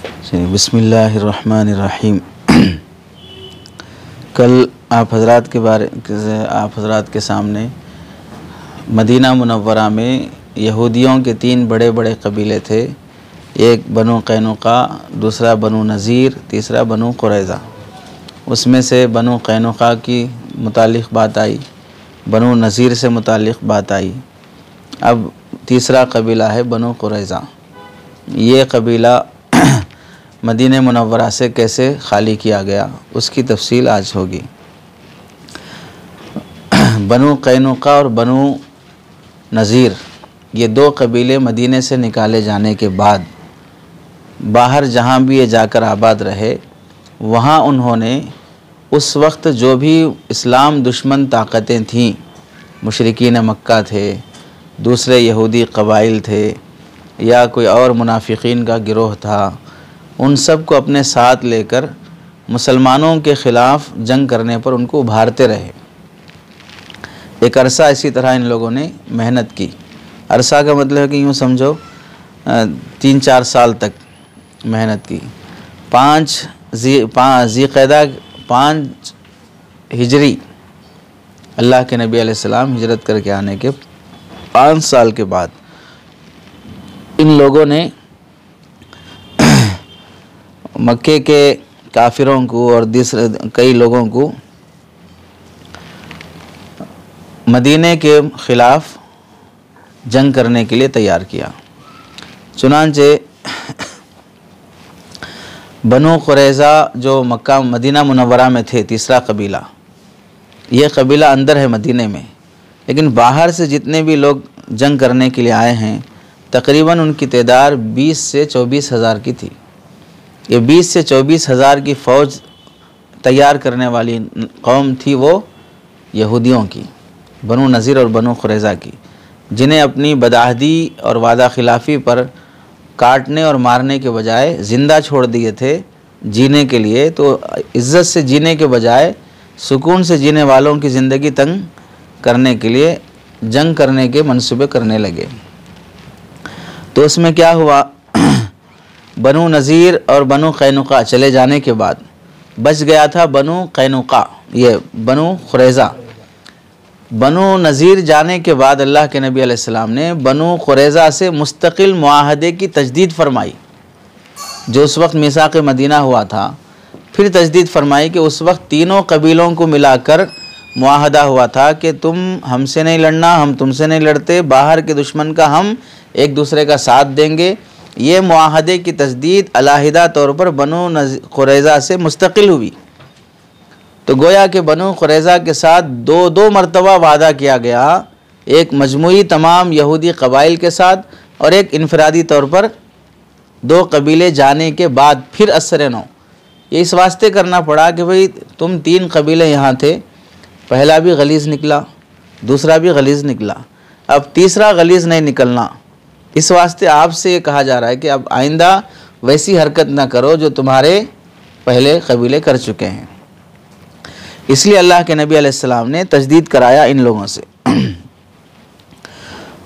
बिस्मिल्लाहिर्रहमानिर्रहीम। कल आप हज़रात के सामने मदीना मुनव्वरा में यहूदियों के 3 बड़े बड़े कबीले थे। एक बनु कैनुका, दूसरा बनु नज़ीर, तीसरा बनु कुरैज़ा। उसमें से बनु कैनुका की मुतालिक बात आई, बनु नज़ीर से मुतालिक बात आई। अब तीसरा कबीला है बनु कुरैज़ा। ये कबीला मदीने मुनव्वरा से कैसे खाली किया गया, उसकी तफसील आज होगी। बनु कैनुका और बनु नज़ीर ये 2 कबीले मदीने से निकाले जाने के बाद बाहर जहाँ भी ये जाकर आबाद रहे, वहाँ उन्होंने उस वक्त जो भी इस्लाम दुश्मन ताकतें थीं, मुशरिकीन मक्का थे, दूसरे यहूदी कबाइल थे या कोई और मुनाफिकीन का गिरोह था, उन सब को अपने साथ लेकर मुसलमानों के ख़िलाफ़ जंग करने पर उनको उभारते रहे। एक अरसा इसी तरह इन लोगों ने मेहनत की। अरसा का मतलब है कि यूँ समझो 3-4 साल तक मेहनत की। 5 ज़ीक़दा 5 हिजरी अल्लाह के नबी अलैहिस्सलाम हिजरत करके आने के 5 साल के बाद इन लोगों ने मक्के के काफिरों को और कई लोगों को मदीने के ख़िलाफ़ जंग करने के लिए तैयार किया। चुनांचे बनु कुरैज़ा जो मक्का मदीना मुनव्वरा में थे, तीसरा कबीला, ये कबीला अंदर है मदीने में, लेकिन बाहर से जितने भी लोग जंग करने के लिए आए हैं तकरीबन उनकी तादाद 20 से 24 हज़ार की थी। ये 20 से 24 हज़ार की फ़ौज तैयार करने वाली कौम थी वो यहूदियों की, बनु नज़ीर और बनु कुरैज़ा की, जिन्हें अपनी बदाहदी और वादा खिलाफ़ी पर काटने और मारने के बजाय ज़िंदा छोड़ दिए थे जीने के लिए। तो इज़्ज़त से जीने के बजाय सुकून से जीने वालों की ज़िंदगी तंग करने के लिए जंग करने के मंसूबे करने लगे। तो उसमें क्या हुआ, बनु नज़ीर और बनु कैनुका चले जाने के बाद बच गया था बनु कैनुका, ये बनु कुरैज़ा। बनु नज़ीर जाने के बाद अल्लाह के नबी अलैहिस्सलाम ने बनु कुरैज़ा से मुस्तकिल मुआहदे की तजदीद फरमाई। जो उस वक्त मीसाक़ मदीना हुआ था, फिर तजदीद फरमाई कि उस वक्त तीनों कबीलों को मिलाकर मुआहदा हुआ था कि तुम हमसे नहीं लड़ना, हम तुमसे नहीं लड़ते, बाहर के दुश्मन का हम एक दूसरे का साथ देंगे। ये मुआहदे की तजदीद अलहदा तौर पर बनु कुरैज़ा से मुस्तकिल हुई। तो गोया कि बनु कुरैज़ा के साथ 2 मरतबा वादा किया गया, एक मजमूई तमाम यहूदी कबाइल के साथ और एक इनफरादी तौर पर 2 कबीले जाने के बाद फिर असर नौ। ये इस वास्ते करना पड़ा कि भाई तुम 3 कबीले यहाँ थे, पहला भी गलीज़ निकला, दूसरा भी गलीज़ निकला, अब तीसरा गलीज़ नहीं निकलना। इस वास्ते आपसे ये कहा जा रहा है कि अब आइंदा वैसी हरकत ना करो जो तुम्हारे पहले कबीले कर चुके हैं। इसलिए अल्लाह के नबी अलैहिस्सलाम ने तजदीद कराया इन लोगों से।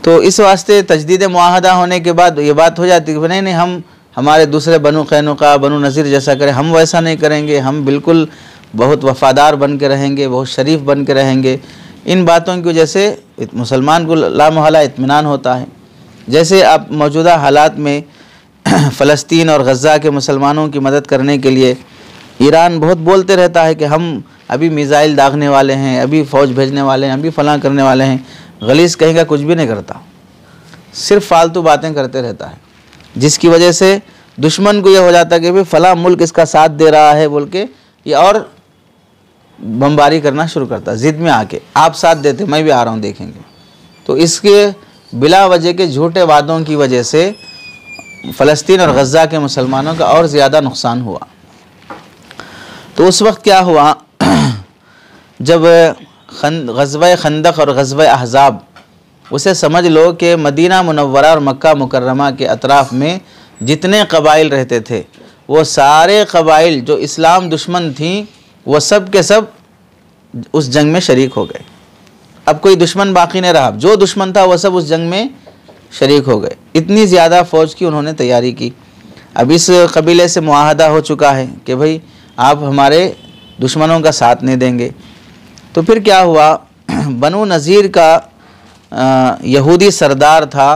तो इस वास्ते तजदीद मुआहदा होने के बाद ये बात हो जाती है कि नहीं हम हमारे दूसरे बनु कैनुका बनु नज़ीर जैसा करें, हम वैसा नहीं करेंगे, हम बिल्कुल बहुत वफ़ादार बन के रहेंगे, बहुत शरीफ बन के रहेंगे। इन बातों की वजह से मुसलमान को लामहला इत्मीनान होता है। जैसे आप मौजूदा हालात में फ़लस्तीन और गज़ा के मुसलमानों की मदद करने के लिए ईरान बहुत बोलते रहता है कि हम अभी मिज़ाइल दागने वाले हैं, अभी फ़ौज भेजने वाले हैं, अभी फ़लाँ करने वाले हैं। गलीज़ कहेगा कुछ भी नहीं करता, सिर्फ फालतू बातें करते रहता है, जिसकी वजह से दुश्मन को यह हो जाता है कि भाई फ़लाँ मुल्क इसका साथ दे रहा है बोल के ये और बमबारी करना शुरू करता है, ज़िद में आके आप साथ देते मैं भी आ रहा हूँ देखेंगे। तो इसके बिला वजह के झूठे वादों की वजह से फ़लस्तीन और गज़ा के मुसलमानों का और ज़्यादा नुकसान हुआ। तो उस वक्त क्या हुआ, जब ग़ज़वा खंदक और ग़ज़वा अहज़ाब, उसे समझ लो कि मदीना मुनव्वरा और मक्का मुकर्रमा के अतराफ़ में जितने कबाइल रहते थे वो सारे कबाइल जो इस्लाम दुश्मन थीं वो सब के सब उस जंग में शरीक हो गए। अब कोई दुश्मन बाकी नहीं रहा, जो दुश्मन था वह सब उस जंग में शरीक हो गए। इतनी ज़्यादा फ़ौज की उन्होंने तैयारी की। अब इस कबीले से मुआहदा हो चुका है कि भाई आप हमारे दुश्मनों का साथ नहीं देंगे। तो फिर क्या हुआ, बनु नज़ीर का यहूदी सरदार था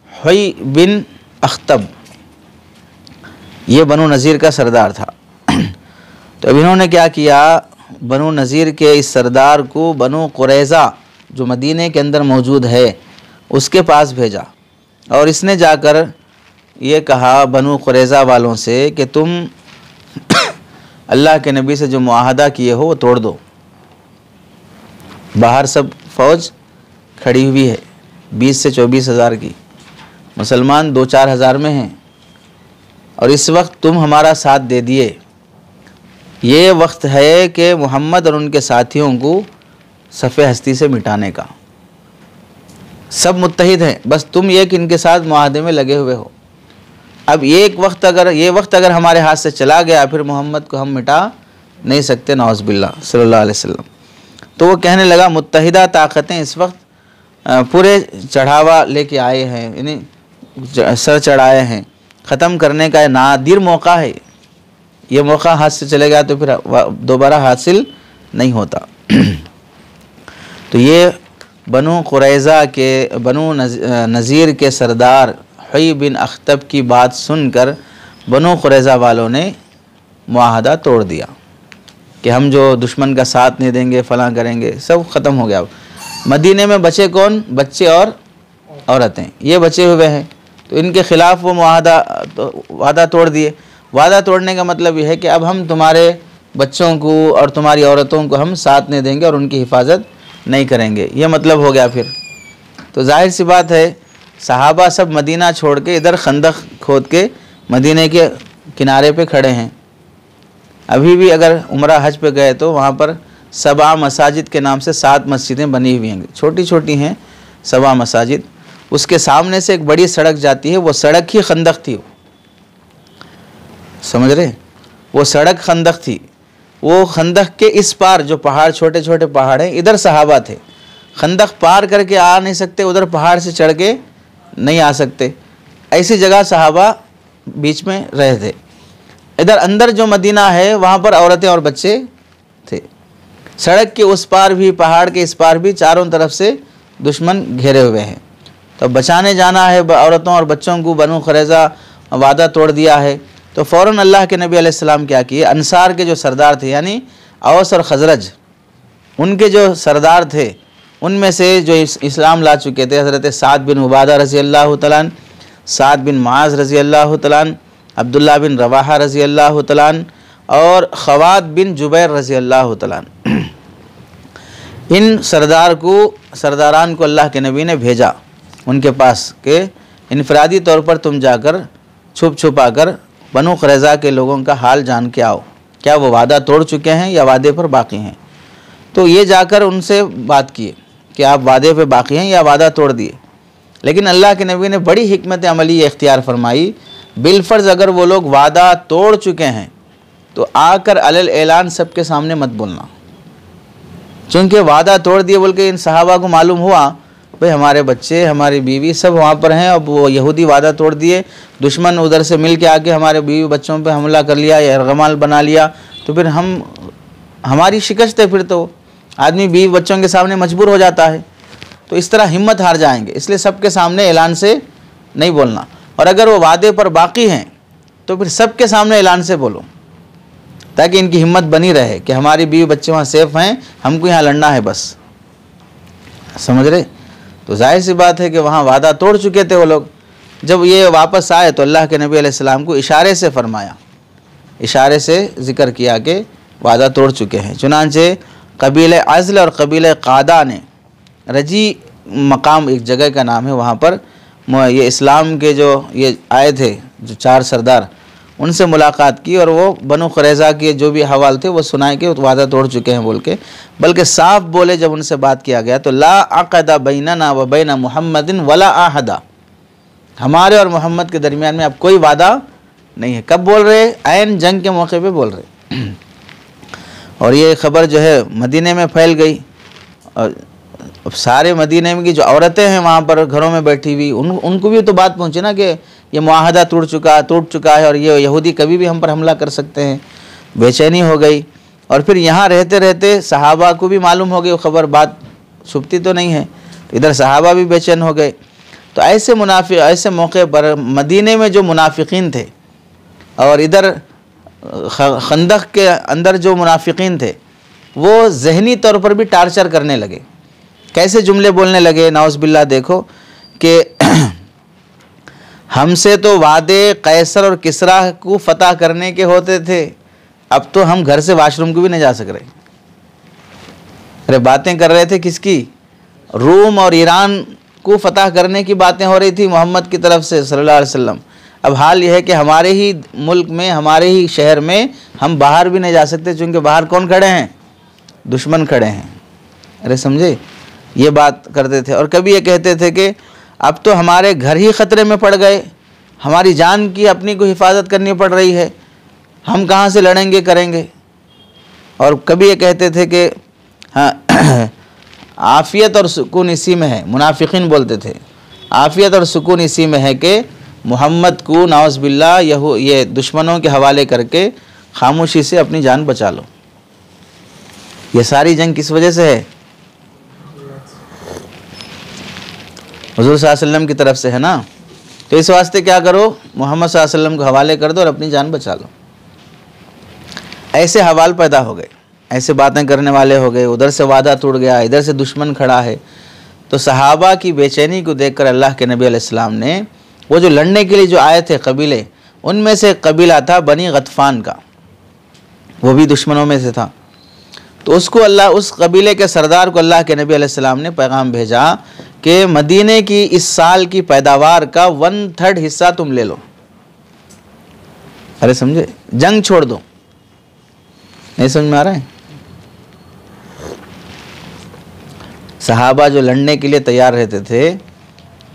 हुई बिन अख्तब, ये बनु नज़ीर का सरदार था। तो अब इन्होंने क्या किया, बनु नज़ीर के इस सरदार को बनु कुरैज़ा जो मदीने के अंदर मौजूद है उसके पास भेजा, और इसने जाकर ये कहा बनु कुरैज़ा वालों से कि तुम अल्लाह के नबी से जो मुआहदा किए हो वो तोड़ दो। बाहर सब फ़ौज खड़ी हुई है 20 से 24 हज़ार की, मुसलमान 2-4 हज़ार में हैं, और इस वक्त तुम हमारा साथ दे दिए। ये वक्त है कि मोहम्मद और उनके साथियों को सफ़े हस्ती से मिटाने का। सब मुत्तहिद हैं, बस तुम एक इनके साथ मुआहदे में लगे हुए हो। अब ये वक्त अगर हमारे हाथ से चला गया फिर मोहम्मद को हम मिटा नहीं सकते, नौज़ बिल्लाह सल्लल्लाहु अलैहि वसल्लम। तो वो कहने लगा मुत्तहिदा ताकतें इस वक्त पूरे चढ़ावा लेके आए हैं, यानी सर चढ़ाए हैं, ख़त्म करने का नादिर मौका है। ये मौका हाथ से चले गया तो फिर दोबारा हासिल नहीं होता। तो ये बनु कुरैज़ा के बनु नज़ीर के सरदार हुई बिन अख्तब की बात सुनकर बनु कुरैज़ा वालों ने मुआहदा तोड़ दिया कि हम जो दुश्मन का साथ नहीं देंगे, फलां करेंगे, सब ख़त्म हो गया। मदीने में बचे कौन, बच्चे और औरतें, ये बचे हुए हैं। तो इनके ख़िलाफ़ वो वादा तोड़ दिए। वादा तोड़ने का मतलब यह है कि अब हम तुम्हारे बच्चों को और तुम्हारी औरतों को हम साथ नहीं देंगे और उनकी हिफाजत नहीं करेंगे, ये मतलब हो गया फिर। तो जाहिर सी बात है सहाबा सब मदीना छोड़ के इधर खंदक खोद के मदीने के किनारे पे खड़े हैं। अभी भी अगर उम्रा हज पे गए तो वहाँ पर 7 मसाजिद के नाम से 7 मस्जिदें बनी हुई हैं, छोटी छोटी हैं 7 मसाजिद। उसके सामने से एक बड़ी सड़क जाती है, वो सड़क ही खंदक थी, समझ रहे, वो सड़क खंदक थी। वो खंदक के इस पार जो पहाड़, छोटे छोटे पहाड़ हैं, इधर सहाबा थे, खंदक पार करके आ नहीं सकते, उधर पहाड़ से चढ़ के नहीं आ सकते, ऐसी जगह सहाबा बीच में रहे थे। इधर अंदर जो मदीना है वहाँ पर औरतें और बच्चे थे। सड़क के उस पार भी, पहाड़ के इस पार भी, चारों तरफ से दुश्मन घेरे हुए हैं। तो बचाने जाना है औरतों और बच्चों को। बनु कुरैज़ा वादा तोड़ दिया है तो फ़ौरन अल्लाह के नबी अलैहिस्सलाम क्या किए, अंसार के जो सरदार थे यानी औस और खजरज, उनके जो सरदार थे उनमें से जो इस्लाम ला चुके थे, हज़रत साद बिन उबादा रज़ी अल्लाह तआला अन्हु, साद बिन मुआज़ रज़ी अल्लाह तआला अन्हु, अब्दुल्ला बिन रवाहा रज़ी अल्लाह तआला अन्हु और ख़वात बिन जुबैर रज़ी अल्लाह तआला अन्हु, इन सरदारान को अल्लाह के नबी ने भेजा उनके पास कि इनफरादी तौर पर तुम जाकर छुपा कर बनु कुरैज़ा के लोगों का हाल जान के आओ, क्या वो वादा तोड़ चुके हैं या वादे पर बाकी हैं। तो ये जाकर उनसे बात किए कि आप वादे पे बाकी हैं या वादा तोड़ दिए। लेकिन अल्लाह के नबी ने बड़ी हिकमत अमली इख्तियार फरमाई, बिलफ़र्ज़ अगर वो लोग वादा तोड़ चुके हैं तो आकर अलल ऐलान सबके सामने मत बोलना, चूँकि वादा तोड़ दिए बोल के इन सहाबा को मालूम हुआ भाई हमारे बच्चे, हमारी बीवी सब वहाँ पर हैं, अब वो यहूदी वादा तोड़ दिए, दुश्मन उधर से मिल के आके हमारे बीवी बच्चों पे हमला कर लिया या यरगमाल बना लिया, तो फिर हमारी शिकस्त है। फिर तो आदमी बीवी बच्चों के सामने मजबूर हो जाता है, तो इस तरह हिम्मत हार जाएंगे। इसलिए सबके सामने ऐलान से नहीं बोलना, और अगर वो वादे पर बाकी हैं तो फिर सबके सामने ऐलान से बोलो ताकि इनकी हिम्मत बनी रहे कि हमारी बीवी बच्चे वहाँ सेफ़ हैं, हमको यहाँ लड़ना है बस, समझ रहे। तो जाहिर सी बात है कि वहाँ वादा तोड़ चुके थे वो लोग। जब ये वापस आए तो अल्लाह के नबी अलैहिस्सलाम को इशारे से फरमाया, इशारे से ज़िक्र किया कि वादा तोड़ चुके हैं। चुनांचे कबीले अज़ल और कबीले क़ादा ने, रजी मकाम एक जगह का नाम है, वहाँ पर ये इस्लाम के जो ये आए थे जो 4 सरदार, उनसे मुलाकात की और वो बनु कुरैज़ा के जो भी हवाल थे वो सुनाए कि वो वादा तोड़ चुके हैं बोल के। बल्कि साफ बोले जब उनसे बात किया गया तो ला अक़दा बैनना व बैन मुहम्मदिन वला आहदा, हमारे और मोहम्मद के दरमियान में अब कोई वादा नहीं है। कब बोल रहे? ऐन जंग के मौके पे बोल रहे। और ये ख़बर जो है मदीने में फैल गई, और अब सारे मदीने में की जो औरतें हैं वहाँ पर घरों में बैठी हुई, उनको भी तो बात पहुँची ना कि ये मुआहदा टूट चुका है और ये यहूदी कभी भी हम पर हमला कर सकते हैं। बेचैनी हो गई। और फिर यहाँ रहते रहते सहाबा को भी मालूम हो गई वो खबर, बात छुपती तो नहीं है, तो इधर सहाबा भी बेचैन हो गए। तो ऐसे मौके पर मदीने में जो मुनाफिकीन थे और इधर खंदक के अंदर जो मुनाफिकीन थे वो ज़हनी तौर पर भी टार्चर करने लगे। कैसे जुमले बोलने लगे, नाउज़ बिल्लाह, देखो कि हमसे तो वादे कैसर और किसरा को फतह करने के होते थे, अब तो हम घर से वॉशरूम को भी नहीं जा सक रहे। अरे बातें कर रहे थे किसकी? रूम और ईरान को फतह करने की बातें हो रही थी मोहम्मद की तरफ से सल्लल्लाहु अलैहि वसल्लम। अब हाल यह है कि हमारे ही मुल्क में, हमारे ही शहर में हम बाहर भी नहीं जा सकते, क्योंकि बाहर कौन खड़े हैं? दुश्मन खड़े हैं। अरे समझे, ये बात करते थे। और कभी ये कहते थे कि अब तो हमारे घर ही ख़तरे में पड़ गए, हमारी जान की अपनी को हिफाजत करनी पड़ रही है, हम कहाँ से लड़ेंगे करेंगे। और कभी ये कहते थे कि हाँ आफ़ियत और सुकून इसी में है, मुनाफिकीन बोलते थे आफ़ियत और सुकून इसी में है कि मोहम्मद को नाउज़ बिल्लाह ये दुश्मनों के हवाले करके खामोशी से अपनी जान बचा लो। ये सारी जंग किस वजह से है? हुज़ूर सल्लल्लाहु अलैहि वसल्लम की तरफ से है ना। तो इस वास्ते क्या करो, मोहम्मद सल्लल्लाहु अलैहि वसल्लम को हवाले कर दो और अपनी जान बचा लो। ऐसे हवाल पैदा हो गए, ऐसे बातें करने वाले हो गए, उधर से वादा टूट गया, इधर से दुश्मन खड़ा है। तो सहाबा की बेचैनी को देखकर अल्लाह के नबी अलैहिस्सलाम ने वो जो लड़ने के लिए जो आए थे कबीले, उनमें से कबीला था बनी गतफ़ान का, वो भी दुश्मनों में से था। तो उसको अल्लाह, उस कबीले के सरदार को अल्लाह के नबी अलैहिस्सलाम ने पैगाम भेजा कि मदीने की इस साल की पैदावार का 1/3 हिस्सा तुम ले लो। अरे समझे, जंग छोड़ दो। नहीं समझ में आ रहा है? सहाबा जो लड़ने के लिए तैयार रहते थे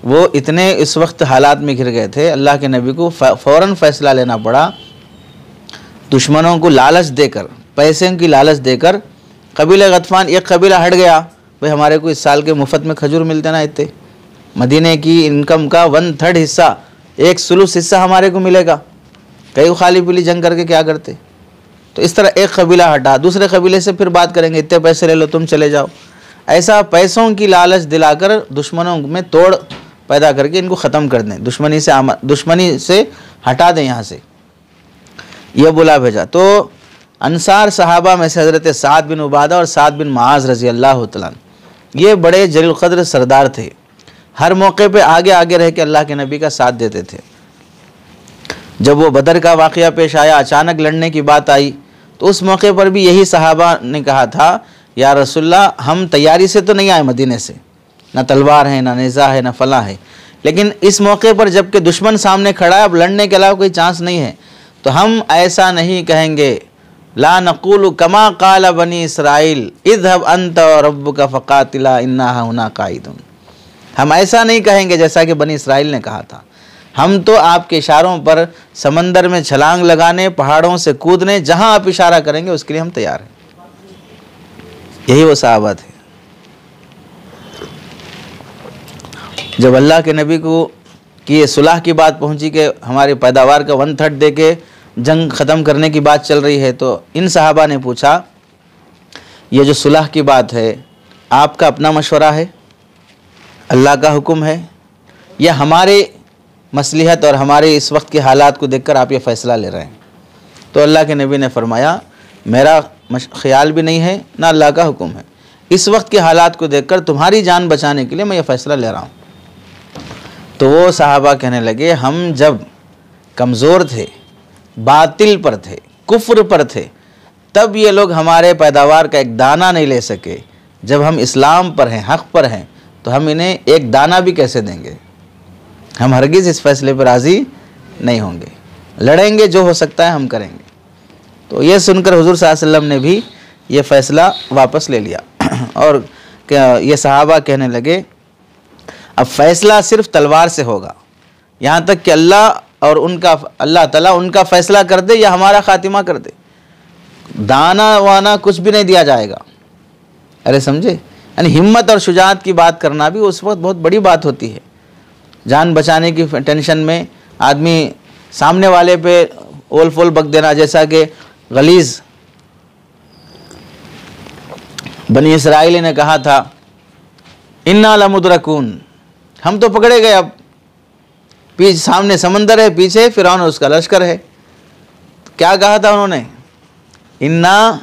वो इतने इस वक्त हालात में घिर गए थे, अल्लाह के नबी को फ़ौरन फ़ैसला लेना पड़ा। दुश्मनों को लालच देकर, पैसे की लालच देकर, कबीला गतफ़ान एक कबीला हट गया, भाई हमारे को इस साल के मुफ्त में खजूर मिलते ना इतने, मदीने की इनकम का 1/3 हिस्सा, 1/3 हिस्सा हमारे को मिलेगा, कई खाली पीली जंग करके क्या करते। तो इस तरह एक कबीला हटा, दूसरे कबीले से फिर बात करेंगे, इतने पैसे ले लो तुम चले जाओ। ऐसा पैसों की लालच दिलाकर दुश्मनों में तोड़ पैदा करके इनको ख़त्म कर दें, दुश्मनी से हटा दें यहाँ से, यह बुला भेजा। तो अंसार सहाबा में से हज़रत साद बिन उबादा और साद बिन मुआज़ रज़ी अल्लाह तआला ये बड़े जलील क़द्र सरदार थे, हर मौके पे आगे आगे रह के अल्लाह के नबी का साथ देते थे। जब वो बदर का वाक़या पेश आया, अचानक लड़ने की बात आई, तो उस मौके पर भी यही सहाबा ने कहा था, या रसूलल्लाह हम तैयारी से तो नहीं आए मदीने से, ना तलवार है, ना नेज़ा है, ना फला है, लेकिन इस मौके पर जबकि दुश्मन सामने खड़ा है, अब लड़ने के अलावा कोई चांस नहीं है, तो हम ऐसा नहीं कहेंगे, ला नक़ूलु कमा क़ाल बनी इसराइल इज़हब अंत रब्बुका फ़क़ातिला इन्ना हुना क़ाइदुन। हम ऐसा नहीं कहेंगे जैसा कि बनी इसराइल ने कहा था, हम तो आपके इशारों पर समंदर में छलांग लगाने, पहाड़ों से कूदने, जहाँ आप इशारा करेंगे उसके लिए हम तैयार हैं। यही वो सहाबा थे। जब अल्लाह के नबी को कि ये सुलह की बात पहुंची कि हमारी पैदावार का 1/3 दे के जंग ख़त्म करने की बात चल रही है, तो इन सहाबा ने पूछा, ये जो सुलह की बात है आपका अपना मशवरा है, अल्लाह का हुक्म है, या हमारे मसलिहत और हमारे इस वक्त के हालात को देखकर आप ये फ़ैसला ले रहे हैं? तो अल्लाह के नबी ने फरमाया, मेरा ख्याल भी नहीं है, ना अल्लाह का हुक्म है, इस वक्त के हालात को देखकर तुम्हारी जान बचाने के लिए मैं ये फ़ैसला ले रहा हूँ। तो वो सहाबा कहने लगे, हम जब कमज़ोर थे, बातिल पर थे, कुफ्र पर थे, तब ये लोग हमारे पैदावार का एक दाना नहीं ले सके, जब हम इस्लाम पर हैं, हक़ पर हैं, तो हम इन्हें एक दाना भी कैसे देंगे? हम हरगिज़ इस फैसले पर राज़ी नहीं होंगे, लड़ेंगे, जो हो सकता है हम करेंगे। तो ये सुनकर हुज़ूर सल्लल्लाहु अलैहि वसल्लम ने भी ये फ़ैसला वापस ले लिया और ये सहाबा कहने लगे, अब फ़ैसला सिर्फ तलवार से होगा, यहाँ तक कि अल्लाह ताला उनका फ़ैसला कर दे या हमारा ख़ातिमा कर दे, दाना वाना कुछ भी नहीं दिया जाएगा। अरे समझे, यानी हिम्मत और शुजाअत की बात करना भी उस वक्त बहुत बड़ी बात होती है। जान बचाने की टेंशन में आदमी सामने वाले पे ओल फोल बक देना, जैसा कि गलीज़ बनी इसराइल ने कहा था, इन्ना लमुद्रकून, हम तो पकड़े गए, अब पीछे सामने समंदर है, पीछे फिरौन और उसका लश्कर है। तो क्या कहा था उन्होंने, इन्ना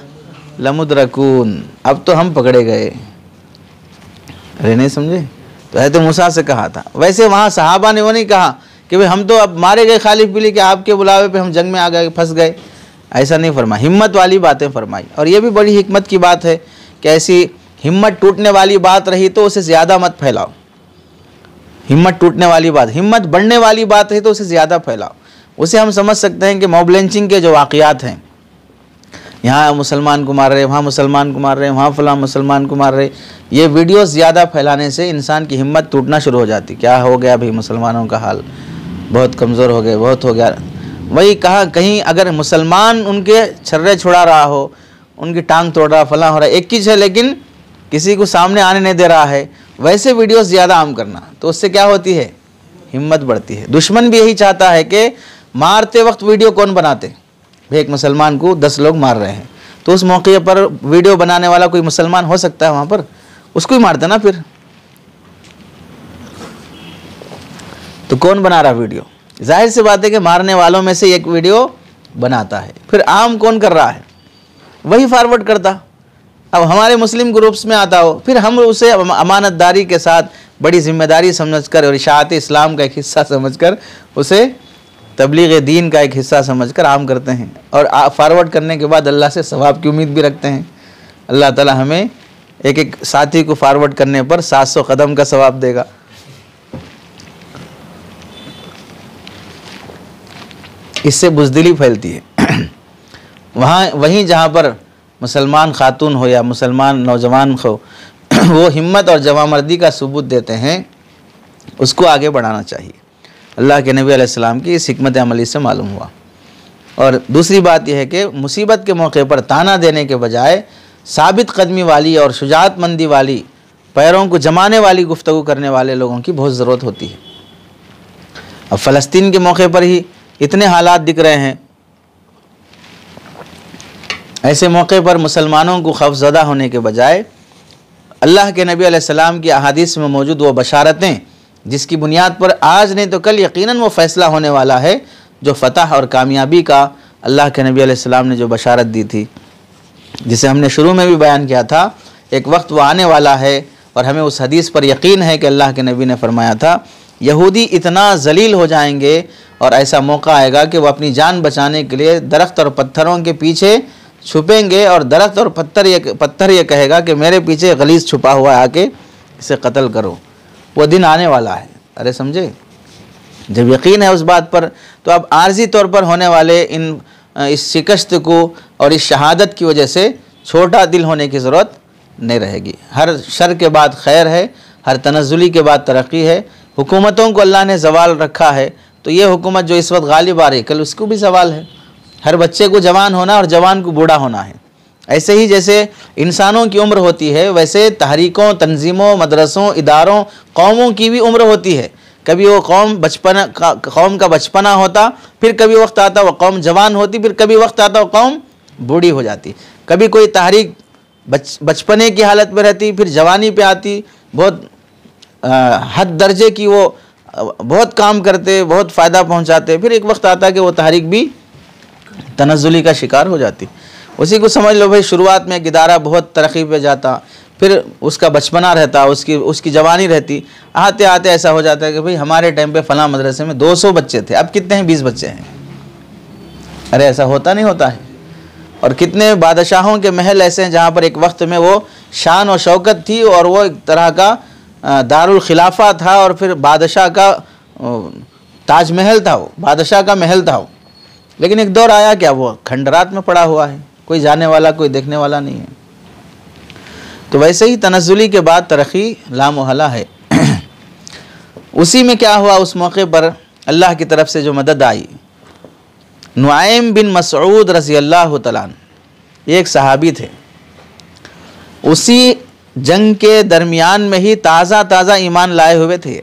लमुद्रकून, अब तो हम पकड़े गए। अरे नहीं समझे, तो हज़रत मूसा से कहा था। वैसे वहाँ सहाबा ने वो नहीं कहा कि भाई हम तो अब मारे गए खाली पीली के आपके बुलावे पे हम जंग में आ गए, फंस गए, ऐसा नहीं फरमाया। हिम्मत वाली बातें फरमाई। और ये भी बड़ी हिकमत की बात है कि ऐसी हिम्मत टूटने वाली बात रही तो उसे ज़्यादा मत फैलाओ। हिम्मत टूटने वाली बात, हिम्मत बढ़ने वाली बात है तो उसे ज़्यादा फैलाओ। उसे हम समझ सकते हैं कि मॉब लिंचिंग के जो वाक़यात हैं, यहाँ मुसलमान को मार रहे, वहाँ मुसलमान को मार रहे, वहाँ फलां मुसलमान को मार रहे, ये वीडियोस ज़्यादा फैलाने से इंसान की हिम्मत टूटना शुरू हो जाती। क्या हो गया भाई, मुसलमानों का हाल बहुत कमज़ोर हो गए, बहुत हो गया। वही कहा, कहीं अगर मुसलमान उनके छर्रे छुड़ा रहा हो, उनकी टांग तोड़ रहा, फलां हो रहा, एक चीज़ है लेकिन किसी को सामने आने नहीं दे रहा है, वैसे वीडियोस ज़्यादा आम करना, तो उससे क्या होती है, हिम्मत बढ़ती है। दुश्मन भी यही चाहता है कि मारते वक्त वीडियो कौन बनाते, भाई एक मुसलमान को 10 लोग मार रहे हैं, तो उस मौके पर वीडियो बनाने वाला कोई मुसलमान हो सकता है वहाँ पर, उसको ही मारते ना फिर। तो कौन बना रहा वीडियो, जाहिर सी बात है कि मारने वालों में से एक वीडियो बनाता है, फिर आम कौन कर रहा है, वही फॉरवर्ड करता। अब हमारे मुस्लिम ग्रुप्स में आता हो, फिर हम उसे अमानतदारी के साथ, बड़ी जिम्मेदारी समझकर और इशाअत इस्लाम का एक हिस्सा समझकर, उसे तबलीग दीन का एक हिस्सा समझकर आम करते हैं, और फॉरवर्ड करने के बाद अल्लाह से सवाब की उम्मीद भी रखते हैं। अल्लाह ताला हमें एक एक साथी को फॉरवर्ड करने पर 700 कदम का सवाब देगा। इससे बुज़दिली फैलती है। वहीं जहाँ पर मुसलमान खातून हो या मुसलमान नौजवान हो, वो हिम्मत और जवामर्दी का सबूत देते हैं, उसको आगे बढ़ाना चाहिए। अल्लाह के नबी अलैहिस्सलाम की इस हिकमत अमली से मालूम हुआ। और दूसरी बात यह है कि मुसीबत के मौके पर ताना देने के बजाय साबित कदमी वाली और शुजाअतमंदी वाली, पैरों को जमाने वाली गुफ्तगू करने वाले लोगों की बहुत ज़रूरत होती है। अब फ़लस्तीन के मौके पर ही इतने हालात दिख रहे हैं, ऐसे मौके पर मुसलमानों को खौफज़दा होने के बजाय अल्लाह के नबी अलैहिस्सलाम की अहादीस में मौजूद वो बशारतें, जिसकी बुनियाद पर आज नहीं तो कल यकीनन वो फ़ैसला होने वाला है, जो फ़तह और कामयाबी का अल्लाह के नबी अलैहिस्सलाम ने जो बशारत दी थी, जिसे हमने शुरू में भी बयान किया था। एक वक्त वो आने वाला है और हमें उस हदीस पर यकीन है कि अल्लाह के नबी ने फरमाया था, यहूदी इतना जलील हो जाएंगे और ऐसा मौका आएगा कि वो अपनी जान बचाने के लिए दरख्त और पत्थरों के पीछे छुपेंगे, और दरख्त और पत्थर ये कहेगा कि मेरे पीछे गलीज़ छुपा हुआ है, आके इसे कत्ल करो। वो दिन आने वाला है। अरे समझे, जब यकीन है उस बात पर, तो अब आर्जी तौर पर होने वाले इस शिकस्त को और इस शहादत की वजह से छोटा दिल होने की ज़रूरत नहीं रहेगी। हर शर के बाद खैर है, हर तनज़्ज़ुली के बाद तरक्की है। हुकूमतों को अल्लाह ने ज़वाल रखा है, तो ये हुकूमत जो इस वक्त गालिब आ रही, कल उसको भी सवाल है। हर बच्चे को जवान होना और जवान को बूढ़ा होना है। ऐसे ही जैसे इंसानों की उम्र होती है, वैसे तहरीकों, तंजीमों, मदरसों, इदारों, कौमों की भी उम्र होती है। कभी वो कौम का बचपना होता, फिर कभी वक्त आता वो कौम जवान होती, फिर कभी वक्त आता वो कौम बूढ़ी हो जाती। कभी कोई तहरीक बचपने की हालत में रहती, फिर जवानी पे आती, बहुत हद दर्जे की वो बहुत काम करते, बहुत फ़ायदा पहुंचाते, फिर एक वक्त आता कि वो तहरीक भी तनज़्ज़ुली का शिकार हो जाती। उसी को समझ लो भाई, शुरुआत में एक इदारा बहुत तरक्की पे जाता, फिर उसका बचपना रहता, उसकी जवानी रहती, आते आते ऐसा हो जाता है कि भाई हमारे टाइम पे फ़लाँ मदरसे में 200 बच्चे थे, अब कितने हैं, 20 बच्चे हैं। अरे ऐसा होता नहीं होता है। और कितने बादशाहों के महल ऐसे हैं जहाँ पर एक वक्त में वो शान और शौकत थी, और वो एक तरह का दारुल खिलाफा था, और फिर बादशाह का ताजमहल था, वो बादशाह का महल था वो। लेकिन एक दौर आया क्या, वो खंडरात में पड़ा हुआ है, कोई जाने वाला, कोई देखने वाला नहीं है। तो वैसे ही तनज़्ज़ुली के बाद तरक्की लामुहला है। उसी में क्या हुआ, उस मौके पर अल्लाह की तरफ से जो मदद आई, नुआइम बिन मसऊद रज़ी अल्लाह तआला अन्हु एक सहाबी थे। उसी जंग के दरमियान में ही ताज़ा ईमान लाए हुए थे,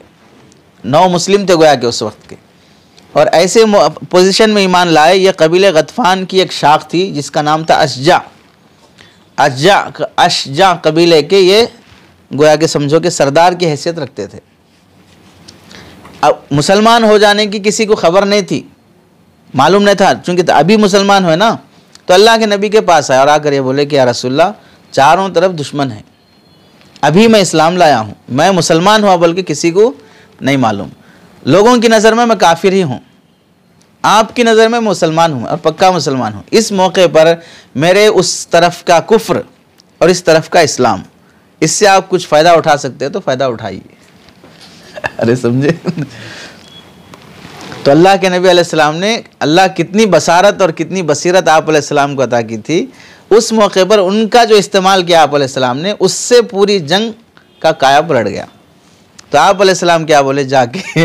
9 मुस्लिम थे गोया के उस वक्त के, और ऐसे पोजीशन में ईमान लाए। ये कबीले गतफ़ान की एक शाख थी जिसका नाम था अशजा। अशजा कबीले के ये गोया के समझो कि सरदार की हैसियत रखते थे। अब मुसलमान हो जाने की किसी को खबर नहीं थी, मालूम नहीं था, चूँकि अभी मुसलमान हुए ना, तो अल्लाह के नबी के पास आया और आकर ये बोले कि या रसूलल्लाह, चारों तरफ दुश्मन है, अभी मैं इस्लाम लाया हूँ, मैं मुसलमान हुआ बल्कि किसी को नहीं मालूम, लोगों की नज़र में मैं काफिर ही हूँ, आपकी नज़र में मुसलमान हूँ और पक्का मुसलमान हूँ। इस मौके पर मेरे उस तरफ का कुफ्र और इस तरफ का इस्लाम, इससे आप कुछ फ़ायदा उठा सकते हैं तो फ़ायदा उठाइए। अरे समझे। तो अल्लाह के नबी अलैहिस्सलाम ने, अल्लाह कितनी बसारत और कितनी बसीरत आप अलैहिस्सलाम को अता की थी, उस मौके पर उनका जो इस्तेमाल किया आप अलैहिस्सलाम ने, उससे पूरी जंग का काया पलट गया। तो आप अलैहिस्सलाम क्या बोले, जाके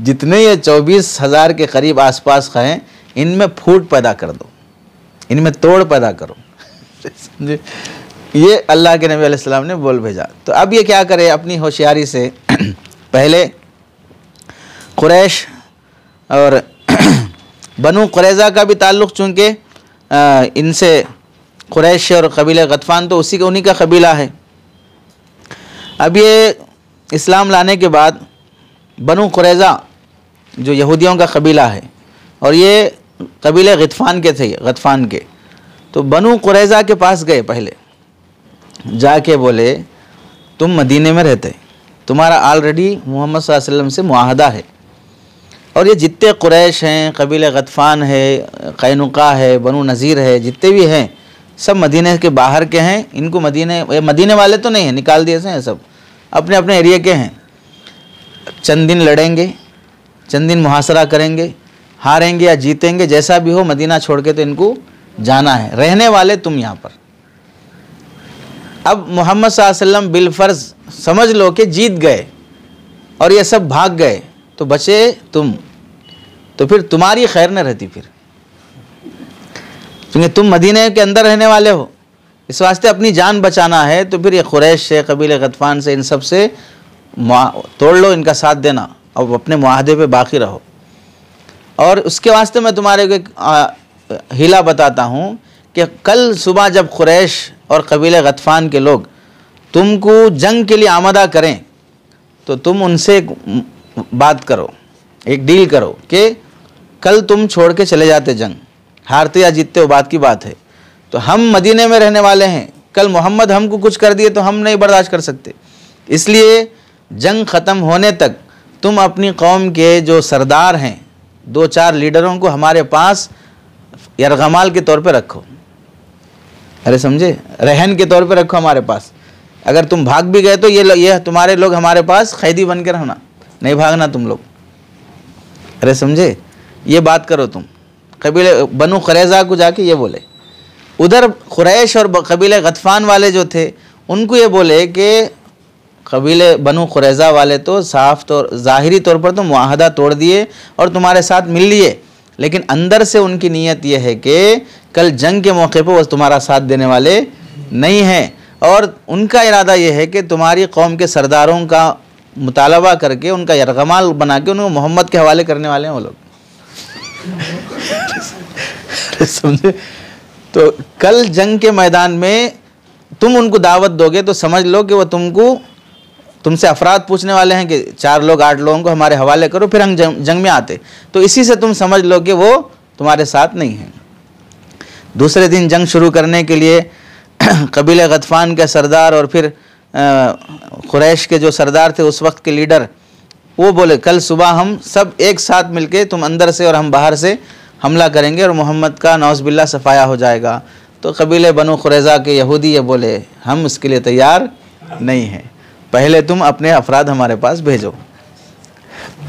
जितने ये 24,000 के करीब आसपास हैं, इनमें फूट पैदा कर दो, इनमें तोड़ पैदा करो। समझे, ये अल्लाह के नबी अलैहिस्सलाम ने बोल भेजा। तो अब ये क्या करे अपनी होशियारी से, पहले कुरैश और बनु कुरैज़ा का भी ताल्लुक़, चूँकि इनसे कुरैश और कबीले गतफ़ान तो उन्हीं का कबीला है। अब ये इस्लाम लाने के बाद बनु कुरैज़ा जो यहूदियों का कबीला है और ये कबीले गतफ़ान के थे, गतफ़ान के, तो बनु कुरैज़ा के पास गए, पहले जाके बोले तुम मदीने में रहते, तुम्हारा ऑलरेडी मोहम्मद सल्लल्लाहु अलैहि वसल्लम से मुआहदा है, और ये जितने कुरैश हैं, कबीले गतफ़ान है, कैनुका है, बनु नज़ीर है, जितने भी हैं सब मदीने के बाहर के हैं। इनको मदीने वाले तो नहीं हैं, निकाल दिए हैं, सब अपने अपने एरिया के हैं। चंद दिन लड़ेंगे, चंद दिन मुहासरा करेंगे, हारेंगे या जीतेंगे, जैसा भी हो मदीना छोड़ के तो इनको जाना है, रहने वाले तुम यहाँ पर। अब मोहम्मद सल्लल्लाहु अलैहि वसल्लम बिलफर्ज समझ लो कि जीत गए और ये सब भाग गए, तो बचे तुम, तो फिर तुम्हारी खैर न रहती फिर, क्योंकि तुम मदीने के अंदर रहने वाले हो, इस वास्ते अपनी जान बचाना है। तो फिर ये कुरैश से, कबीले गतफ़ान से, इन सब से तोड़ लो, इनका साथ देना और अपने मुआहदे पे बाकी रहो। और उसके वास्ते मैं तुम्हारे को एक हीला बताता हूँ कि कल सुबह जब कुरैश और कबीले गतफ़ान के लोग तुमको जंग के लिए आमादा करें, तो तुम उनसे बात करो, एक डील करो कि कल तुम छोड़ के चले जाते जंग, हारते या जीतते वो बात की बात है, तो हम मदीने में रहने वाले हैं, कल मोहम्मद हमको कुछ कर दिए तो हम नहीं बर्दाश्त कर सकते, इसलिए जंग ख़त्म होने तक तुम अपनी कौम के जो सरदार हैं, 2-4 लीडरों को हमारे पास यरगमाल के तौर पे रखो। अरे समझे, रहन के तौर पे रखो हमारे पास, अगर तुम भाग भी गए तो ये तुम्हारे लोग हमारे पास कैदी बन के रहना, नहीं भागना तुम लोग। अरे समझे, ये बात करो तुम। कबीले बनु कुरैज़ा को जाके ये बोले, उधर कुरैश और कबीले गतफ़ान वाले जो थे उनको ये बोले कि कबीले बनु कुरैज़ा वाले तो साफ तौर ज़ाहिरी तौर पर तो मुआहदा तोड़ दिए और तुम्हारे साथ मिल लिए, लेकिन अंदर से उनकी नीयत ये है कि कल जंग के मौके पर वो तुम्हारा साथ देने वाले नहीं हैं, और उनका इरादा ये है कि तुम्हारी कौम के सरदारों का मुतालबा करके उनका यरगमाल बना के उनको मोहम्मद के हवाले करने वाले हैं वो लोग। समझे, तो कल जंग के मैदान में तुम उनको दावत दोगे तो समझ लो कि वो तुमसे अफराद पूछने वाले हैं कि 4 लोग 8 लोगों को हमारे हवाले करो, फिर हम जंग में आते, तो इसी से तुम समझ लो कि वो तुम्हारे साथ नहीं है। दूसरे दिन जंग शुरू करने के लिए कबीले गतफ़ान के सरदार और फिर कुरैश के जो सरदार थे उस वक्त के लीडर, वो बोले कल सुबह हम सब एक साथ मिलके, तुम अंदर से और हम बाहर से हमला करेंगे और मोहम्मद का नौज़बिल्ला सफ़ाया हो जाएगा। तो कबीले बनु कुरैज़ा के यहूदी ये बोले हम इसके लिए तैयार नहीं हैं, पहले तुम अपने अफराद हमारे पास भेजो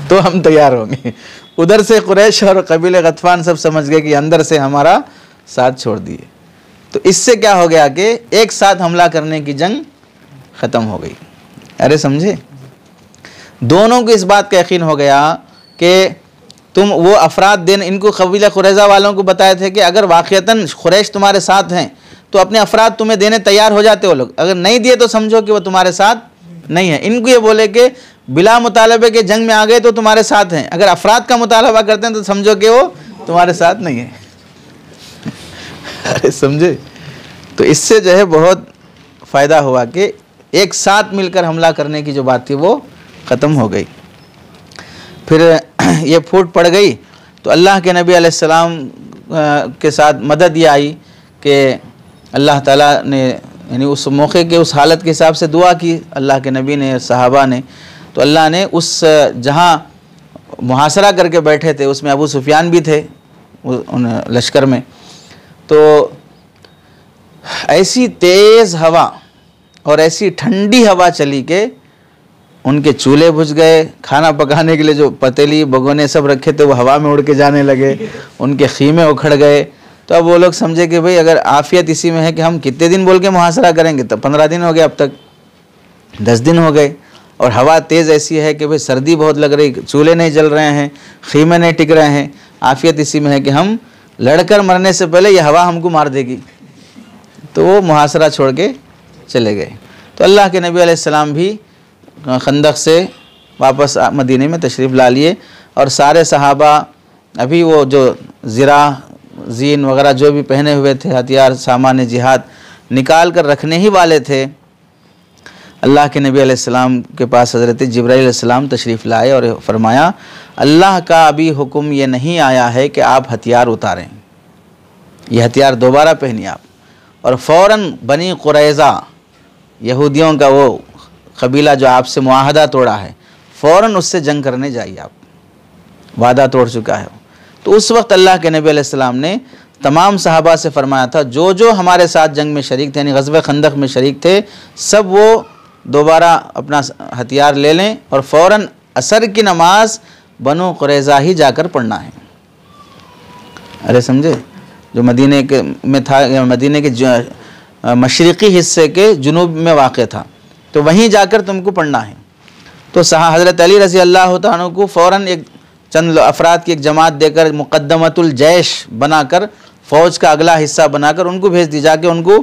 तो हम तैयार होंगे। उधर से कुरैश और कबीले गतफ़ान सब समझ गए कि अंदर से हमारा साथ छोड़ दिए, तो इससे क्या हो गया कि एक साथ हमला करने की जंग ख़त्म हो गई। अरे समझे, दोनों को इस बात का यकीन हो गया कि तुम वो अफराद देन, इनको कबीला कुरैज़ा वालों को बताए थे कि अगर वाक़यतन कुरैश तुम्हारे साथ हैं तो अपने अफराद तुम्हें देने तैयार हो जाते हो लोग, अगर नहीं दिए तो समझो कि वो तुम्हारे साथ नहीं है। इनको ये बोले कि बिला मुतालबे के जंग में आ गए तो तुम्हारे साथ हैं, अगर अफराद का मुतालबा करते हैं तो समझो कि वो तुम्हारे साथ नहीं है। अरे समझे? तो इससे जो है बहुत फ़ायदा हुआ कि एक साथ मिलकर हमला करने की जो बात थी वो ख़त्म हो गई। फिर ये फूट पड़ गई तो अल्लाह के नबी अलैहिस्सलाम के साथ मदद ये आई कि अल्लाह ताला ने यानी उस मौके के उस हालत के हिसाब से दुआ की अल्लाह के नबी ने, सहाबा ने। तो अल्लाह ने उस जहाँ मुहासरा करके बैठे थे उसमें अबू सुफियान भी थे उन लश्कर में, तो ऐसी तेज़ हवा और ऐसी ठंडी हवा चली कि उनके चूल्हे बुझ गए, खाना पकाने के लिए जो पतीली भगोने सब रखे थे वो हवा में उड़ के जाने लगे, उनके खीमे उखड़ गए। तो अब वो लोग समझे कि भाई अगर आफियत इसी में है कि हम कितने दिन बोल के मुहासरा करेंगे, तो 15 दिन हो गए, अब तक 10 दिन हो गए, और हवा तेज़ ऐसी है कि भाई सर्दी बहुत लग रही, चूल्हे नहीं जल रहे हैं, खीमे नहीं टिक रहे हैं, आफियत इसी में है कि हम लड़कर मरने से पहले ये हवा हमको मार देगी। तो वो मुहासरा छोड़ के चले गए। तो अल्लाह के नबी अलैहिस्सलाम भी खंदक से वापस मदीने में तशरीफ़ ला लिए, और सारे सहाबा अभी वो जो ज़िरा जीन वगैरह जो भी पहने हुए थे, हथियार सामान जिहाद निकाल कर रखने ही वाले थे। अल्लाह के नबी अलैहिस्सलाम के पास हज़रत जिब्राईल अलैहिस्सलाम तशरीफ़ लाए और फरमाया, अल्लाह का अभी हुक्म ये नहीं आया है कि आप हथियार उतारें, ये हथियार दोबारा पहनिए आप, और फ़ौरन बनी कुरैज़ा यहूदियों का वो कबीला जो आपसे मुआहदा तोड़ा है, फ़ौरन उससे जंग करने जाइए, आप वादा तोड़ चुका है। तो उस वक्त अल्लाह के नबी अलैहिस्सलाम ने तमाम सहाबा से फरमाया था, जो जो हमारे साथ जंग में शरीक थे, यानी ग़ज़वे खंदक में शरीक थे, सब वो दोबारा अपना हथियार ले लें और फ़ौरन असर की नमाज बनु कुरैज़ा ही जाकर पढ़ना है। अरे समझे? जो मदीने के में था, मदीने के मशरिक़ी हिस्से के जुनूब में वाक़ था, तो वहीं जाकर तुमको पढ़ना है। तो हज़रत अली रज़ी अल्लाह तआला अन्हु को फ़ौरन एक चंद अफराद की एक जमात देकर मुक़द्दमतुल जैश बनाकर, फ़ौज का अगला हिस्सा बनाकर उनको भेज दी, जाके उनको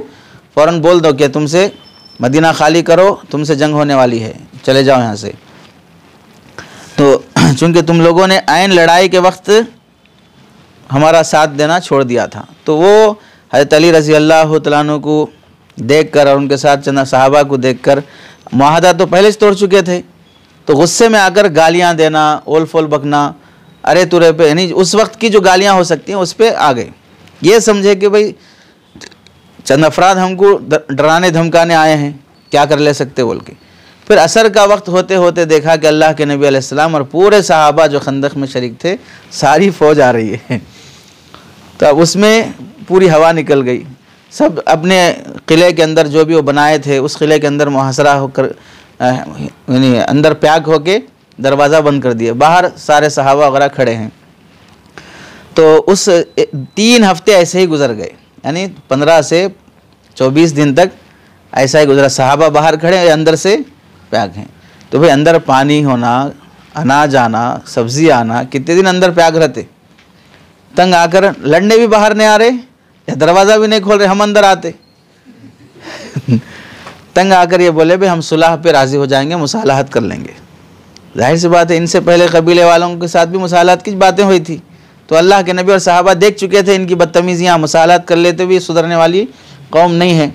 फ़ौरन बोल दो कि तुमसे मदीना खाली करो, तुमसे जंग होने वाली है, चले जाओ यहाँ से। तो चूँकि तुम लोगों ने ऐन लड़ाई के वक्त हमारा साथ देना छोड़ दिया था, तो वो हज़रत अली रज़ी अल्लाह तआला अन्हु को देख कर और उनके साथ चंद सहाबा को देख कर, मुआहदा तो पहले से तोड़ चुके थे, तो गुस्से में आकर गालियाँ देना, ओल फोल बकना, अरे तुरे पे, यानी उस वक्त की जो गालियाँ हो सकती हैं उस पर आ गए। ये समझे कि भाई चंद अफराद हमको डराने धमकाने आए हैं, क्या कर ले सकते बोल के। फिर असर का वक्त होते होते देखा कि अल्लाह के नबी अलैहिस्सलाम और पूरे सहाबा जो खंदक में शरीक थे, सारी फ़ौज आ रही है। तो अब उसमें पूरी हवा निकल गई, सब अपने किले के अंदर जो भी वो बनाए थे उस किले के अंदर मुहासरा होकर, यानी अंदर पैक होके दरवाज़ा बंद कर दिए, बाहर सारे सहाबा वगैरह खड़े हैं। तो उस 3 हफ्ते ऐसे ही गुजर गए, यानी 15 से 24 दिन तक ऐसा ही गुजरा। सहाबा बाहर खड़े हैं, अंदर से पैक हैं। तो भाई अंदर पानी होना, अनाज आना, सब्ज़ी आना, कितने दिन अंदर पैक रहते। तंग आकर लड़ने भी बाहर नहीं आ रहे या दरवाज़ा भी नहीं खोल रहे, हम अंदर आते। तंग आकर ये बोले भाई हम सुलह पे राज़ी हो जाएंगे, मुसालहत कर लेंगे। जाहिर सी बात है, इनसे पहले कबीले वालों के साथ भी मुसालहत की बातें हुई थी, तो अल्लाह के नबी और सहाबा देख चुके थे इनकी बदतमीज़ियाँ, मुसालहत कर लेते भी सुधरने वाली कौम नहीं है।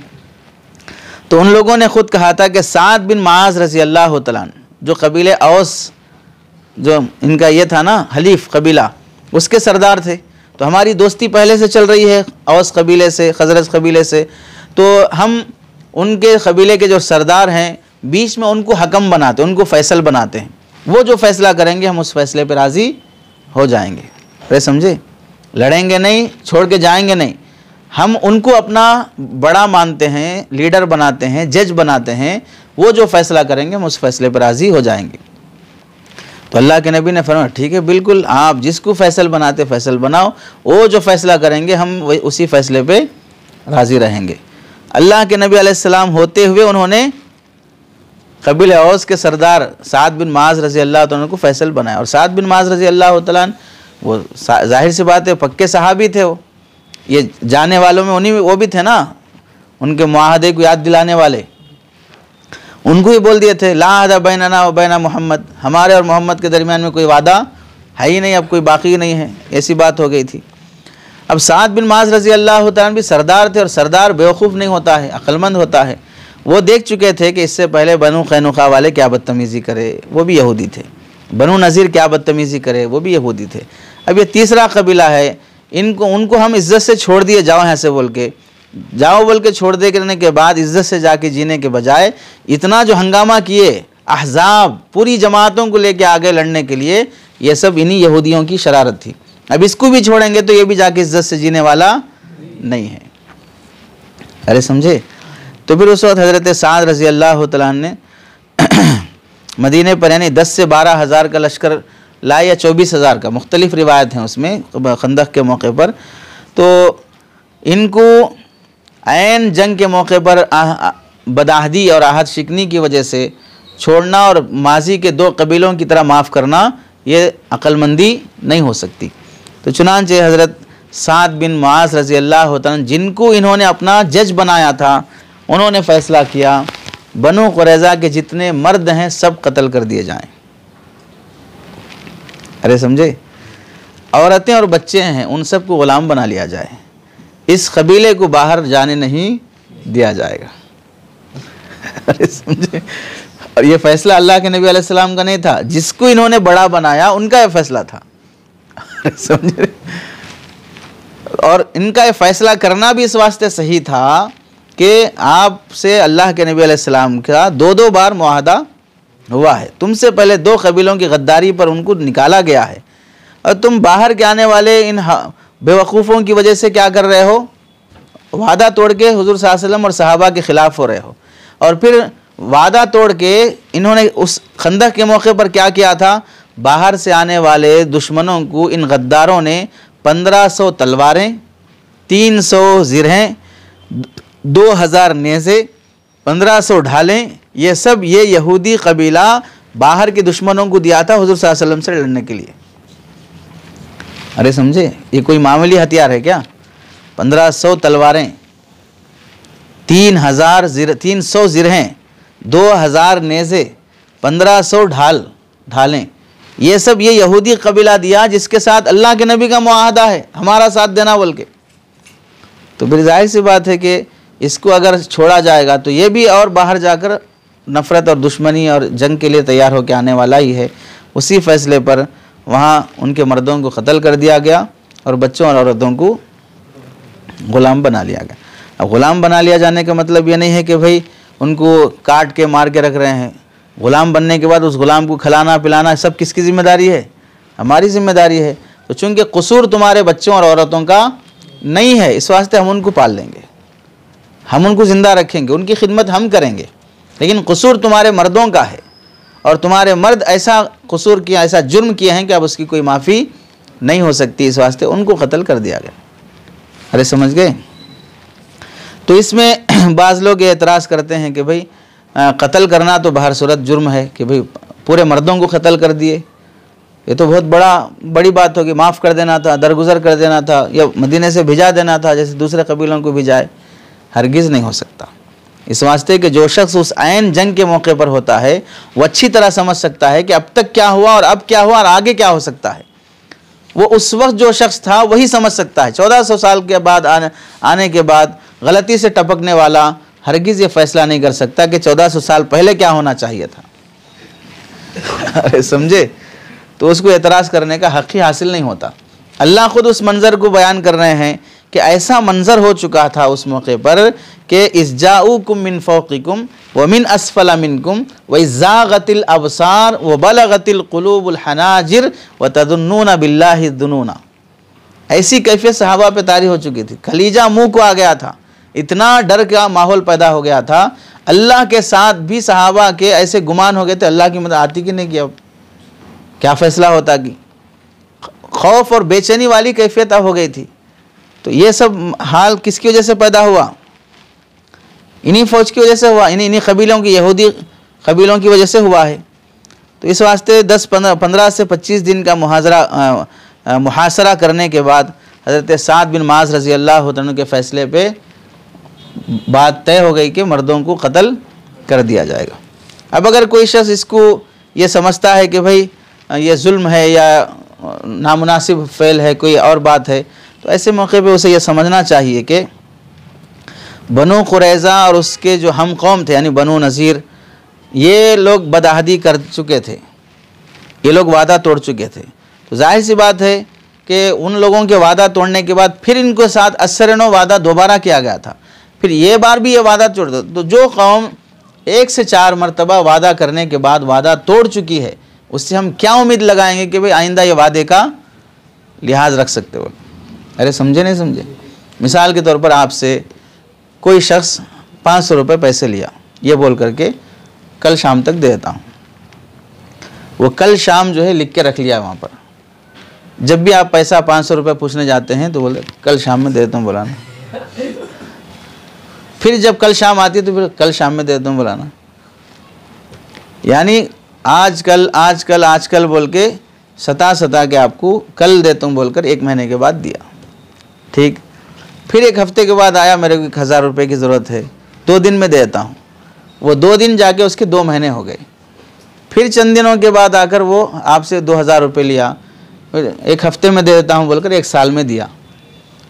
तो उन लोगों ने ख़ुद कहा था कि साद बिन माज रज़ी अल्लाह तआला अन्हु, जो कबीले औस, जो इनका ये था ना हलीफ कबीला, उसके सरदार थे। तो हमारी दोस्ती पहले से चल रही है औस कबीले से, खज़रज कबीले से, तो हम उनके कबीले के जो सरदार हैं बीच में उनको हकम बनाते, उनको फ़ैसल बनाते हैं। वो जो फ़ैसला करेंगे हम उस फैसले पर राज़ी हो जाएंगे। अरे समझे? लड़ेंगे नहीं, छोड़ के जाएंगे नहीं, हम उनको अपना बड़ा मानते हैं, लीडर बनाते हैं, जज बनाते हैं। वो जो फ़ैसला करेंगे हम उस फैसले पर राज़ी हो जाएंगे। तो अल्लाह के नबी ने फरमाया ठीक है, बिल्कुल आप जिसको फ़ैसल बनाते फ़ैसल बनाओ, वो जो फ़ैसला करेंगे हम उसी फ़ैसले पे राज़ी रहेंगे। अल्लाह के नबी अलैहिस्सलाम होते हुए उन्होंने कबीले औस के सरदार साद बिन माज रज़ी अल्लाह तआला को फ़ैसल बनाया। और साद बिन माज रज़ी अल्लाह तआला वो जाहिर सी बात है पक्के सहाबी थे, वो ये जाने वालों में उन्हीं वो भी थे ना, उनके मुआहदे को याद दिलाने वाले। उनको ही बोल दिए थे ला अहदा बैनना व बैना मोहम्मद, हमारे और मोहम्मद के दरमियान में कोई वादा है ही नहीं, अब कोई बाकी नहीं है, ऐसी बात हो गई थी। अब साद बिन माज रज़ी अल्लाह तआला भी सरदार थे, और सरदार बेवकूफ़ नहीं होता है, अक्लमंद होता है। वो देख चुके थे कि इससे पहले बनु कैनुका वाले क्या बदतमीज़ी करे, वो भी यहूदी थे। बनु नज़ीर क्या बदतमीज़ी करे, वो भी यहूदी थे। अब ये तीसरा कबीला है, उनको हम इज़्ज़त से छोड़ दिए, जाओ यहाँ से बोल के, जाओ बोल के छोड़ दे करने के बाद इज़्ज़त से जाके जीने के बजाय इतना जो हंगामा किए, अहज़ाब पूरी जमातों को लेके आगे लड़ने के लिए, ये सब इन्हीं यहूदियों की शरारत थी। अब इसको भी छोड़ेंगे तो ये भी जाके इज़्ज़त से जीने वाला नहीं है। अरे समझे। तो फिर उस वक्त हज़रत साद रज़ी अल्लाह तआला ने मदीने पर यानी 10 से 12 हज़ार का लश्कर लाए, या 24 हज़ार का, मुख्तलिफ़ रिवायत हैं उसमें, खंदक के मौके पर। तो इनको ऐन जंग के मौके पर बदाहदी और आहत शिकनी की वजह से छोड़ना और माजी के 2 कबीलों की तरह माफ़ करना, ये अक्लमंदी नहीं हो सकती। तो चुनांचे हज़रत साद बिन मुआज़ रज़ी अल्लाह तआला जिनको इन्होंने अपना जज बनाया था, उन्होंने फ़ैसला किया बनु कुरैज़ा के जितने मर्द हैं सब कत्ल कर दिए जाएं। अरे समझे। औरतें और बच्चे हैं उन सबको ग़ुलाम बना लिया जाए, इस कबीले को बाहर जाने नहीं दिया जाएगा। अरे समझे। और ये फ़ैसला अल्लाह के नबी अलैहिस्सलाम का नहीं था, जिसको इन्होंने बड़ा बनाया उनका ये फ़ैसला था। अरे समझे। और इनका ये फ़ैसला करना भी इस वास्ते सही था कि आपसे अल्लाह के नबी अलैहिस्सलाम का 2-2 बार मुआहदा हुआ है, तुमसे पहले 2 कबीलों की गद्दारी पर उनको निकाला गया है, और तुम बाहर के आने वाले इन बेवकूफ़ों की वजह से क्या कर रहे हो, वादा तोड़ के हुज़ूर सल्लल्लाहु अलैहि वसल्लम और सहाबा के ख़िलाफ़ हो रहे हो। और फिर वादा तोड़ के इन्होंने उस खंदक के मौके पर क्या किया था, बाहर से आने वाले दुश्मनों को इन गद्दारों ने 1500 तलवारें, 300 ज़िरहें, 2000 नेज़े, 1500 ढालें, ये सब ये यहूदी कबीला बाहर के दुश्मनों को दिया था हुज़ूर सल्लल्लाहु अलैहि वसल्लम से लड़ने के लिए। अरे समझे। ये कोई मामूली हथियार है क्या। 1500 तलवारें, 300 ज़िरहें, 2000 नेज़े, 1500 ढालें, ये सब ये यहूदी कबीला दिया जिसके साथ अल्लाह के नबी का मुआहदा है, हमारा साथ देना बोल के। तो फिर जाहिर सी बात है कि इसको अगर छोड़ा जाएगा तो ये भी और बाहर जाकर नफ़रत और दुश्मनी और जंग के लिए तैयार होकर आने वाला ही है। उसी फ़ैसले पर वहाँ उनके मर्दों को क़त्ल कर दिया गया और बच्चों और औरतों को ग़ुलाम बना लिया गया। अब ग़ुलाम बना लिया जाने का मतलब ये नहीं है कि भाई उनको काट के मार के रख रहे हैं। ग़ुलाम बनने के बाद उस ग़ुलाम को खिलाना पिलाना सब किसकी ज़िम्मेदारी है, हमारी ज़िम्मेदारी है। तो चूँकि कसूर तुम्हारे बच्चों और औरतों का नहीं है, इस वास्ते हम उनको पाल लेंगे, हम उनको ज़िंदा रखेंगे, उनकी खिदमत हम करेंगे, लेकिन कसूर तुम्हारे मर्दों का है और तुम्हारे मर्द ऐसा कसूर किया, ऐसा जुर्म किए हैं कि अब उसकी कोई माफ़ी नहीं हो सकती, इस वास्ते उनको कत्ल कर दिया गया। अरे समझ गए। तो इसमें बाज़ लोग ये एतराज़ करते हैं कि भाई कत्ल करना तो बाहर सूरत जुर्म है कि भाई पूरे मर्दों को कत्ल कर दिए, ये तो बहुत बड़ी बात होगी, माफ़ कर देना था, दरगुजर कर देना था, या मदीने से भिजा देना था जैसे दूसरे कबीलों को भिजाए। हरगिज़ नहीं हो सकता। इस वास्ते कि जो शख्स उस ऐन जंग के मौके पर होता है वो अच्छी तरह समझ सकता है कि अब तक क्या हुआ और अब क्या हुआ और आगे क्या हो सकता है। वो उस वक्त जो शख्स था वही समझ सकता है। 1400 साल के बाद आने के बाद गलती से टपकने वाला हरगिज़ ये फैसला नहीं कर सकता कि 1400 साल पहले क्या होना चाहिए था। अरे समझे। तो उसको एतराज़ करने का हक़ ही हासिल नहीं होता। अल्लाह ख़ुद उस मंज़र को बयान कर रहे हैं कि ऐसा मंज़र हो चुका था उस मौके पर कि इज़्जाऊकुम मिन फ़ौक़िकुम व मिन अस्फ़ला मिनकुम व इज़्ज़ाग़तिल अबसार व बलग़तिल क़ुलूबुल हनाजिर व तज़ुन्नूना बिल्लाहि ज़ुनूना। ऐसी कैफ़ियत सहाबा पे तारी हो चुकी थी, खलीजा मुँह को आ गया था, इतना डर का माहौल पैदा हो गया था। अल्लाह के साथ भी सहाबा के ऐसे गुमान हो गए थे, अल्लाह की मदद आती कि नहीं किया, क्या फ़ैसला होता कि खौफ और बेचैनी वाली कैफियत हो गई थी। तो ये सब हाल किसकी वजह से पैदा हुआ, इन्हीं फ़ौज की वजह से हुआ, इन्हीं कबीलों की, यहूदी कबीलों की वजह से हुआ है। तो इस वास्ते 15 से 25 दिन का मुहासरा करने के बाद हज़रत साद बिन माज़ रज़ी अल्लाह अन्हु के फ़ैसले पे बात तय हो गई कि मर्दों को कत्ल कर दिया जाएगा। अब अगर कोई शख्स इसको ये समझता है कि भाई ये जुल्म है या नामुनासिब फ़ेल है, कोई और बात है, तो ऐसे मौके पे उसे ये समझना चाहिए कि बनु कुरैज़ा और उसके जो हम कौम थे यानी बनु नज़ीर, ये लोग बदअहदी कर चुके थे, ये लोग वादा तोड़ चुके थे। तो जाहिर सी बात है कि उन लोगों के वादा तोड़ने के बाद फिर इनके साथ असरनो वादा दोबारा किया गया था, फिर ये बार भी ये वादा तोड़ दो। तो जो कौम 1 से 4 मरतबा वादा करने के बाद वादा तोड़ चुकी है, उससे हम क्या उम्मीद लगाएंगे कि भाई आइंदा ये वादे का लिहाज रख सकते हो। अरे समझे नहीं समझे? मिसाल के तौर पर आपसे कोई शख्स 500 रुपये पैसे लिया, ये बोल करके कल शाम तक दे देता हूँ। वो कल शाम जो है लिख के रख लिया वहाँ पर। जब भी आप पैसा 500 रुपये पूछने जाते हैं तो बोले कल शाम में दे देता हूँ बुलाना। फिर जब कल शाम आती है तो फिर कल शाम में दे देता हूँ बुलाना। यानी आजकल बोल के सता के आपको कल देता हूँ बोलकर 1 महीने के बाद दिया। ठीक, फिर 1 हफ्ते के बाद आया, मेरे को 1000 रुपये की ज़रूरत है, 2 दिन में देता हूँ। वो 2 दिन जाके उसके 2 महीने हो गए। फिर चंद दिनों के बाद आकर वो आपसे 2000 रुपये लिया, 1 हफ्ते में दे देता हूँ बोलकर 1 साल में दिया।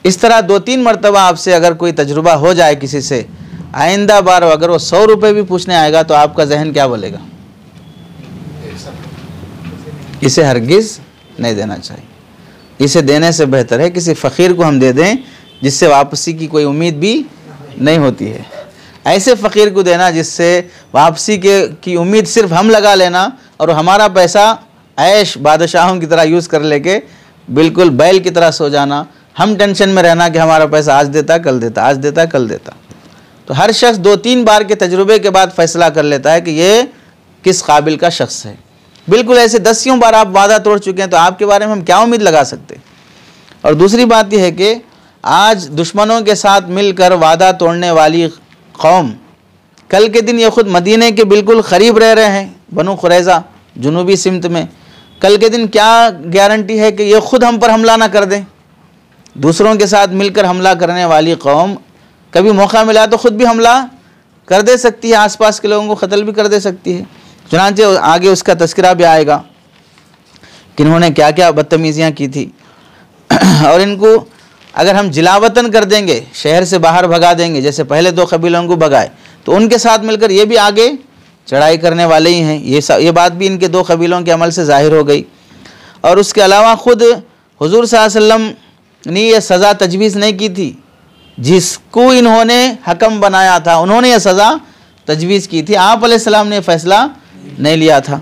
इस तरह 2-3 मरतबा आपसे अगर कोई तजुर्बा हो जाए किसी से, आइंदा बार अगर वो 100 रुपये भी पूछने आएगा तो आपका जहन क्या बोलेगा? इसे हरगिज़ नहीं देना चाहिए। इसे देने से बेहतर है किसी फ़कीर को हम दे दें जिससे वापसी की कोई उम्मीद भी नहीं होती है। ऐसे फ़कीर को देना जिससे वापसी की उम्मीद सिर्फ हम लगा लेना और हमारा पैसा ऐश बादशाहों की तरह यूज़ कर लेके बिल्कुल बैल की तरह सो जाना, हम टेंशन में रहना कि हमारा पैसा आज देता कल देता, आज देता कल देता। तो हर शख्स 2-3 बार के तजुर्बे के बाद फ़ैसला कर लेता है कि ये किस काबिल का शख्स है। बिल्कुल ऐसे 10 बार आप वादा तोड़ चुके हैं तो आपके बारे में हम क्या उम्मीद लगा सकते। और दूसरी बात यह है कि आज दुश्मनों के साथ मिलकर वादा तोड़ने वाली कौम, कल के दिन ये ख़ुद मदीने के बिल्कुल क़रीब रह रहे हैं, बनु कुरैज़ा जुनूबी सिमत में। कल के दिन क्या गारंटी है कि ये ख़ुद हम पर हमला ना कर दें? दूसरों के साथ मिलकर हमला करने वाली कौम कभी मौका मिला तो ख़ुद भी हमला कर दे सकती है, आसपास के लोगों को क़त्ल भी कर दे सकती है। चुनांचे आगे उसका तज़किरा भी आएगा कि इन्होंने क्या क्या बदतमीज़ियाँ की थी। और इनको अगर हम जिलावतन कर देंगे, शहर से बाहर भगा देंगे, जैसे पहले 2 कबीलों को भगाए, तो उनके साथ मिलकर ये भी आगे चढ़ाई करने वाले ही हैं। ये बात भी इनके 2 कबीलों के अमल से ज़ाहिर हो गई। और उसके अलावा ख़ुद हुज़ूर सल्लल्लाहु अलैहि वसल्लम ने यह सज़ा तजवीज़ नहीं की थी, जिसको इन्होंने हकम बनाया था उन्होंने यह सज़ा तजवीज़ की थी। आप अलैहिस्सलाम ने फ़ैसला नहीं लिया था।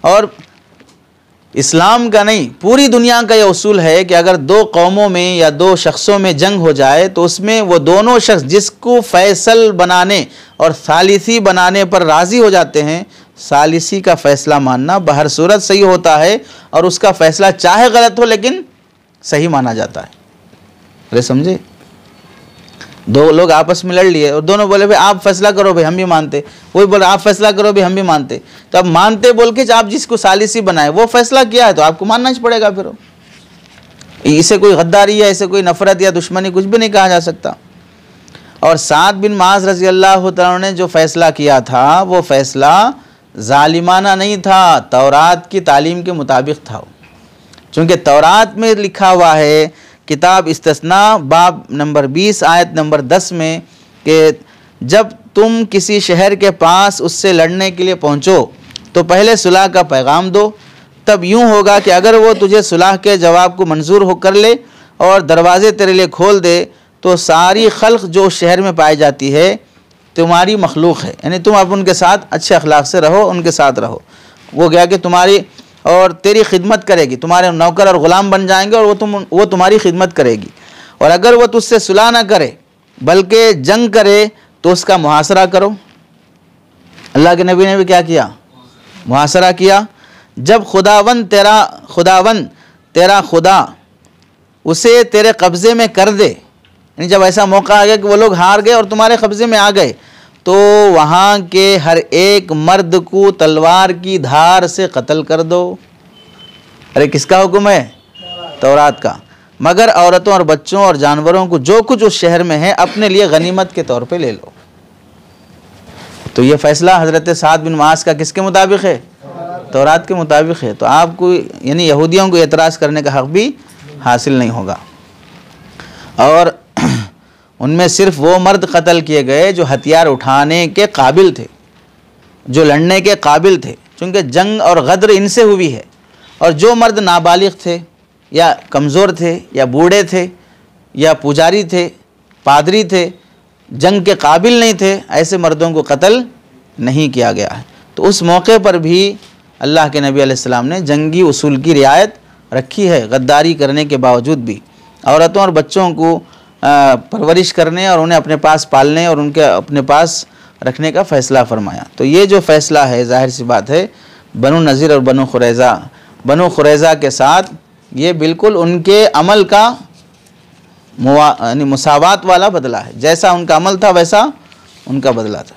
और इस्लाम का नहीं, पूरी दुनिया का यह उसूल है कि अगर 2 कौमों में या 2 शख्सों में जंग हो जाए तो उसमें वो दोनों शख्स जिसको फ़ैसल बनाने और सालिसी बनाने पर राज़ी हो जाते हैं, सालिसी का फ़ैसला मानना बहर सूरत सही होता है और उसका फ़ैसला चाहे गलत हो लेकिन सही माना जाता है। अरे समझे? 2 लोग आपस में लड़ लिए और दोनों बोले भाई आप फैसला करो भाई हम भी मानते, वही बोले आप फैसला करो भाई हम भी मानते। तो अब मानते बोल के आप जिसको सालिसी बनाए वो फैसला किया है तो आपको मानना ही पड़ेगा। फिर इसे कोई गद्दारी या इसे कोई नफरत या दुश्मनी कुछ भी नहीं कहा जा सकता। और साद बिन माज रज़ी अल्लाह तआला ने जो फ़ैसला किया था वो फ़ैसला जालिमाना नहीं था, तौरात की तालीम के मुताबिक था। चूँकि तौरात में लिखा हुआ है किताब इस्तिस्ना बाब नंबर 20 आयत नंबर 10 में कि जब तुम किसी शहर के पास उससे लड़ने के लिए पहुँचो तो पहले सुलह का पैगाम दो। तब यूँ होगा कि अगर वो तुझे सुलह के जवाब को मंजूर हो कर ले और दरवाज़े तेरे लिए खोल दे तो सारी खल्क जो शहर में पाई जाती है तुम्हारी मखलूक है, यानी तुम अब उनके साथ अच्छे अखलाक से रहो, उनके साथ रहो। वो गया कि तुम्हारी और तेरी खिदमत करेगी, तुम्हारे नौकर और ग़ुलाम बन जाएंगे और वो तुम्हारी खिदमत करेगी। और अगर वो तुझसे सुलह ना करे बल्कि जंग करे तो उसका मुहासरा करो। अल्लाह के नबी ने भी क्या किया? मुहासरा किया। जब खुदावन तेरा खुदा उसे तेरे कब्ज़े में कर दे, यानी जब ऐसा मौका आ गया कि वो लोग हार गए और तुम्हारे कब्ज़े में आ गए, तो वहाँ के हर एक मर्द को तलवार की धार से कत्ल कर दो। अरे किसका हुक्म है? तौरात का। मगर औरतों और बच्चों और जानवरों को जो कुछ उस शहर में है अपने लिए गनीमत के तौर पे ले लो। तो ये फ़ैसला हज़रत साद बिन मुआज़ का किसके मुताबिक है? तौरात के मुताबिक है। तो आपको यानी यहूदियों को एतराज़ करने का हक़ भी हासिल नहीं होगा। और उनमें सिर्फ वो मर्द कत्ल किए गए जो हथियार उठाने के काबिल थे, जो लड़ने के काबिल थे, चूँकि जंग और गद्र इनसे हुई है। और जो मर्द नाबालिग थे या कमज़ोर थे या बूढ़े थे या पुजारी थे, पादरी थे, जंग के काबिल नहीं थे, ऐसे मर्दों को कत्ल नहीं किया गया है। तो उस मौके पर भी अल्लाह के नबी अलैहिस्सलाम ने जंगी उसूल की रियायत रखी है। गद्दारी करने के बावजूद भी औरतों और बच्चों को परवरिश करने और उन्हें अपने पास पालने और उनके अपने पास रखने का फ़ैसला फरमाया। तो ये जो फ़ैसला है, ज़ाहिर सी बात है, बनु नज़ीर और बनु खुरैज़ा के साथ ये बिल्कुल उनके अमल का यानी मुसावात वाला बदला है। जैसा उनका अमल था वैसा उनका बदला था।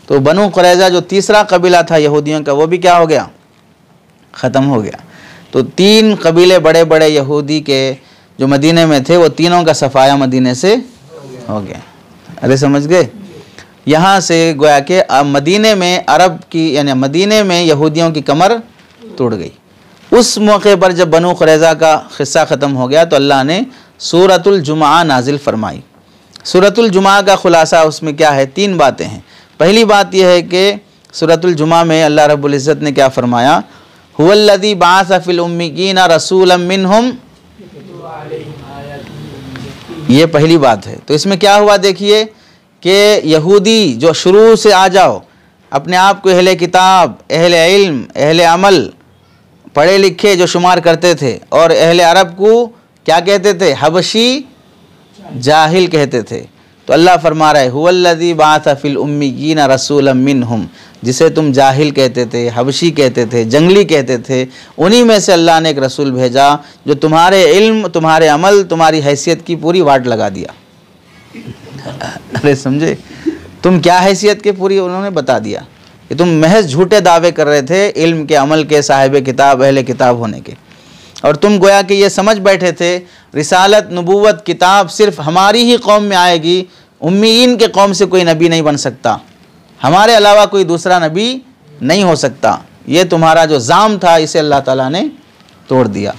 तो बनु खुरैज़ा जो तीसरा कबीला था यहूदियों का, वो भी क्या हो गया? ख़त्म हो गया। तो 3 कबीले बड़े बड़े यहूदी के जो मदीने में थे, वो तीनों का सफाया मदीने से हो गया। अरे समझ गए? यहाँ से गोया के मदीने में अरब की यानी मदीने में यहूदियों की कमर टूट गई। उस मौके पर जब बनु खुरैज़ा का क़िस्सा ख़त्म हो गया तो अल्लाह ने सूरतुल जुमा नाजिल फरमाई। सूरतुल जुमा का खुलासा उसमें क्या है? 3 बातें हैं। पहली बात यह है कि सूरतुल जुमा में अल्लाह रब्बुल इज़्ज़त ने क्या फरमाया? हुवल्लज़ी बअस फ़िल उम्मियीना रसूलन मिनहुम, ये पहली बात है। तो इसमें क्या हुआ देखिए कि यहूदी जो शुरू से आ जाओ अपने आप को अहले किताब, अहले इल्म, अहले अमल, पढ़े लिखे जो शुमार करते थे, और अहले अरब को क्या कहते थे? हबशी जाहिल कहते थे। तो अल्लाह फरमा रहा है हुवल्लज़ी बअस फ़िल उम्मियीना रसूलन मिनहुम, जिसे तुम जाहिल कहते थे, हबशी कहते थे, जंगली कहते थे, उन्हीं में से अल्लाह ने एक रसूल भेजा जो तुम्हारे इल्म, तुम्हारे अमल, तुम्हारी हैसियत की पूरी वाट लगा दिया। अरे समझे? तुम क्या हैसियत के पूरी उन्होंने बता दिया कि तुम महज झूठे दावे कर रहे थे इल्म के, अमल के, साहिब किताब, अहले किताब होने के, और तुम गोया कि ये समझ बैठे थे रिसालत, नबूवत, किताब सिर्फ हमारी ही कौम में आएगी, उम्मीयीन के कौम से कोई नबी नहीं बन सकता, हमारे अलावा कोई दूसरा नबी नहीं हो सकता। ये तुम्हारा जो जाम था इसे अल्लाह ताला ने तोड़ दिया।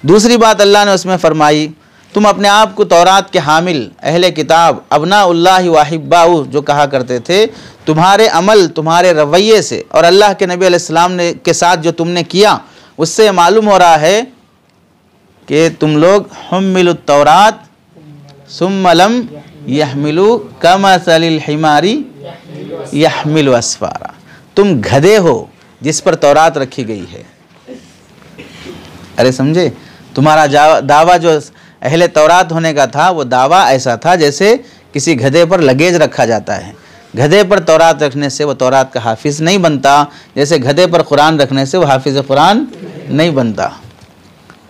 दूसरी बात अल्लाह ने उसमें फरमाई, तुम अपने आप को तौरात के हामिल, अहले किताब, अबनाउल्लाह व अहिब्बाउ जो कहा करते थे, तुम्हारे अमल, तुम्हारे रवैये से और अल्लाह के नबी अलैहिस्सलाम ने के साथ जो तुमने किया, उससे मालूम हो रहा है कि तुम लोग हुम्मिलुत तौरात सुम्मा लम यहमिलू कमसलिल हिमारी यहमिलु अस्फारा, तुम गधे हो जिस पर तौरात रखी गई है। अरे समझे? तुम्हारा दावा जो अहले तौरात होने का था, वो दावा ऐसा था जैसे किसी गधे पर लगेज रखा जाता है। गधे पर तौरात रखने से वो तौरात का हाफिज़ नहीं बनता, जैसे गधे पर कुरान रखने से वो हाफिज़ कुरान नहीं बनता।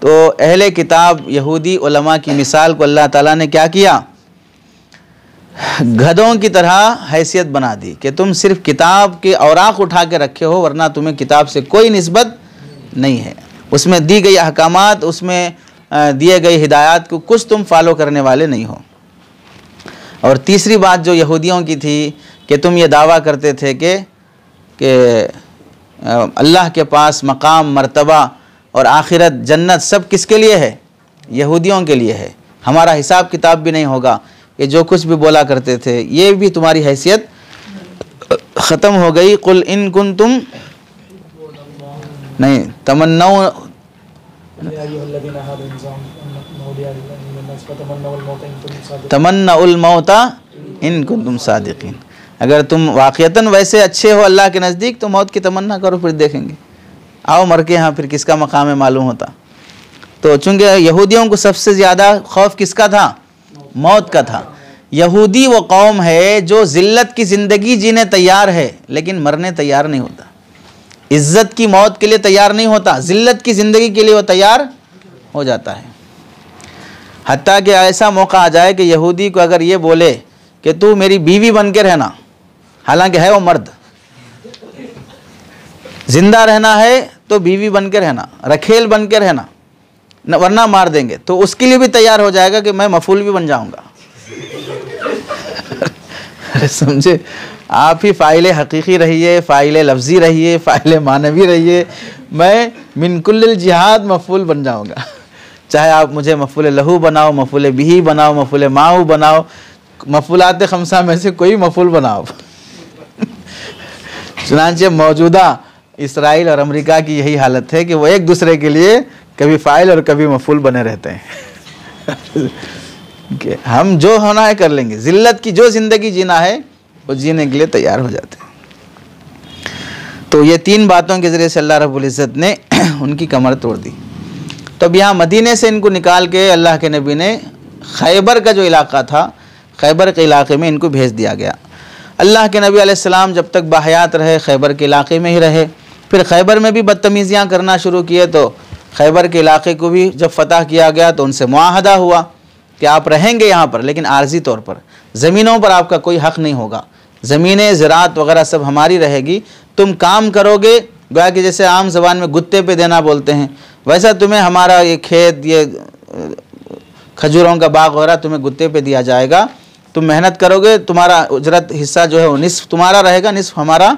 तो अहले किताब यहूदी उलमा की मिसाल को अल्लाह ताला ने क्या किया? गधों की तरह हैसियत बना दी कि तुम सिर्फ किताब के औराक उठा के रखे हो, वरना तुम्हें किताब से कोई निस्बत नहीं है। उसमें दी गई अहकामात, उसमें दिए गई हिदायत को कुछ तुम फॉलो करने वाले नहीं हो। और तीसरी बात जो यहूदियों की थी कि तुम ये दावा करते थे कि अल्लाह के पास मकाम, मर्तबा और आखिरत, जन्नत सब किसके लिए है? यहूदियों के लिए है। हमारा हिसाब किताब भी नहीं होगा, ये जो कुछ भी बोला करते थे, ये भी तुम्हारी हैसियत ख़त्म हो गई। कुल इन कुंतुम नहीं तमन्नाउल मौता इन कुंतुम सादिकीन, अगर तुम वाक़ियतन वैसे अच्छे हो अल्लाह के नज़दीक तो मौत की तमन्ना करो, फिर देखेंगे। आओ मर के यहाँ फिर किसका मकाम है मालूम होता। तो चूँकि यहूदियों को सबसे ज़्यादा खौफ किसका था? मौत का था। यहूदी वो कौम है जो ज़िल्लत की ज़िंदगी जीने तैयार है लेकिन मरने तैयार नहीं होता, इज़्ज़त की मौत के लिए तैयार नहीं होता, ज़िल्लत की ज़िंदगी के लिए वो तैयार हो जाता है। हत्ता कि ऐसा मौका आ जाए कि यहूदी को अगर ये बोले कि तू मेरी बीवी बन के रहना, हालांकि है वो मर्द, जिंदा रहना है तो बीवी बन के रहना, रखेल बन के रहना, वरना मार देंगे, तो उसके लिए भी तैयार हो जाएगा कि मैं मफूल भी बन जाऊंगा। समझे, आप ही फ़ाइल हकीकी रहिए, फ़ाइल लफ्ज़ी रहिए, फ़ाइल मानवी रहिए, मैं मिन कुल्लिल जिहाद मफ़ूल बन जाऊँगा। चाहे आप मुझे मफ़ूल लहू बनाओ, मफ़ूल बिही बनाओ, मफ़ूल माऊ बनाओ, मफ़ूलात खमसा में से कोई मफ़ूल बनाओ। चुनांचे मौजूदा इसराइल और अमेरिका की यही हालत है कि वो एक दूसरे के लिए कभी फ़ाइल और कभी मफ़ूल बने रहते हैं। कि हम जो होना है कर लेंगे, ज़िल्लत की जो ज़िंदगी जीना है वो जीने के लिए तैयार हो जाते हैं। तो ये 3 बातों के ज़रिए से अल्लाह रब्बुल इज़्ज़त ने उनकी कमर तोड़ दी। तो अब यहाँ मदीने से इनको निकाल के अल्लाह के नबी ने खैबर का जो इलाका था, खैबर के इलाके में इनको भेज दिया गया। अल्लाह के नबी अलैहिस्सलाम जब तक बाहयात रहे खैबर के इलाके में ही रहे। फिर खैबर में भी बदतमीज़ियाँ करना शुरू किए, तो खैबर के इलाके को भी जब फ़तह किया गया तो उनसे मुआहदा हुआ कि आप रहेंगे यहाँ पर, लेकिन आर्जी तौर पर, ज़मीनों पर आपका कोई हक़ नहीं होगा, ज़मीनें ज़राअत वगैरह सब हमारी रहेगी, तुम काम करोगे, गोया कि जैसे आम ज़बान में गुत्ते पे देना बोलते हैं, वैसा तुम्हें हमारा ये खेत, ये खजूरों का बाग वगैरह तुम्हें गुत्ते पे दिया जाएगा, तुम मेहनत करोगे, तुम्हारा उजरत हिस्सा जो है वो निस्फ तुम्हारा रहेगा, निस्फ हमारा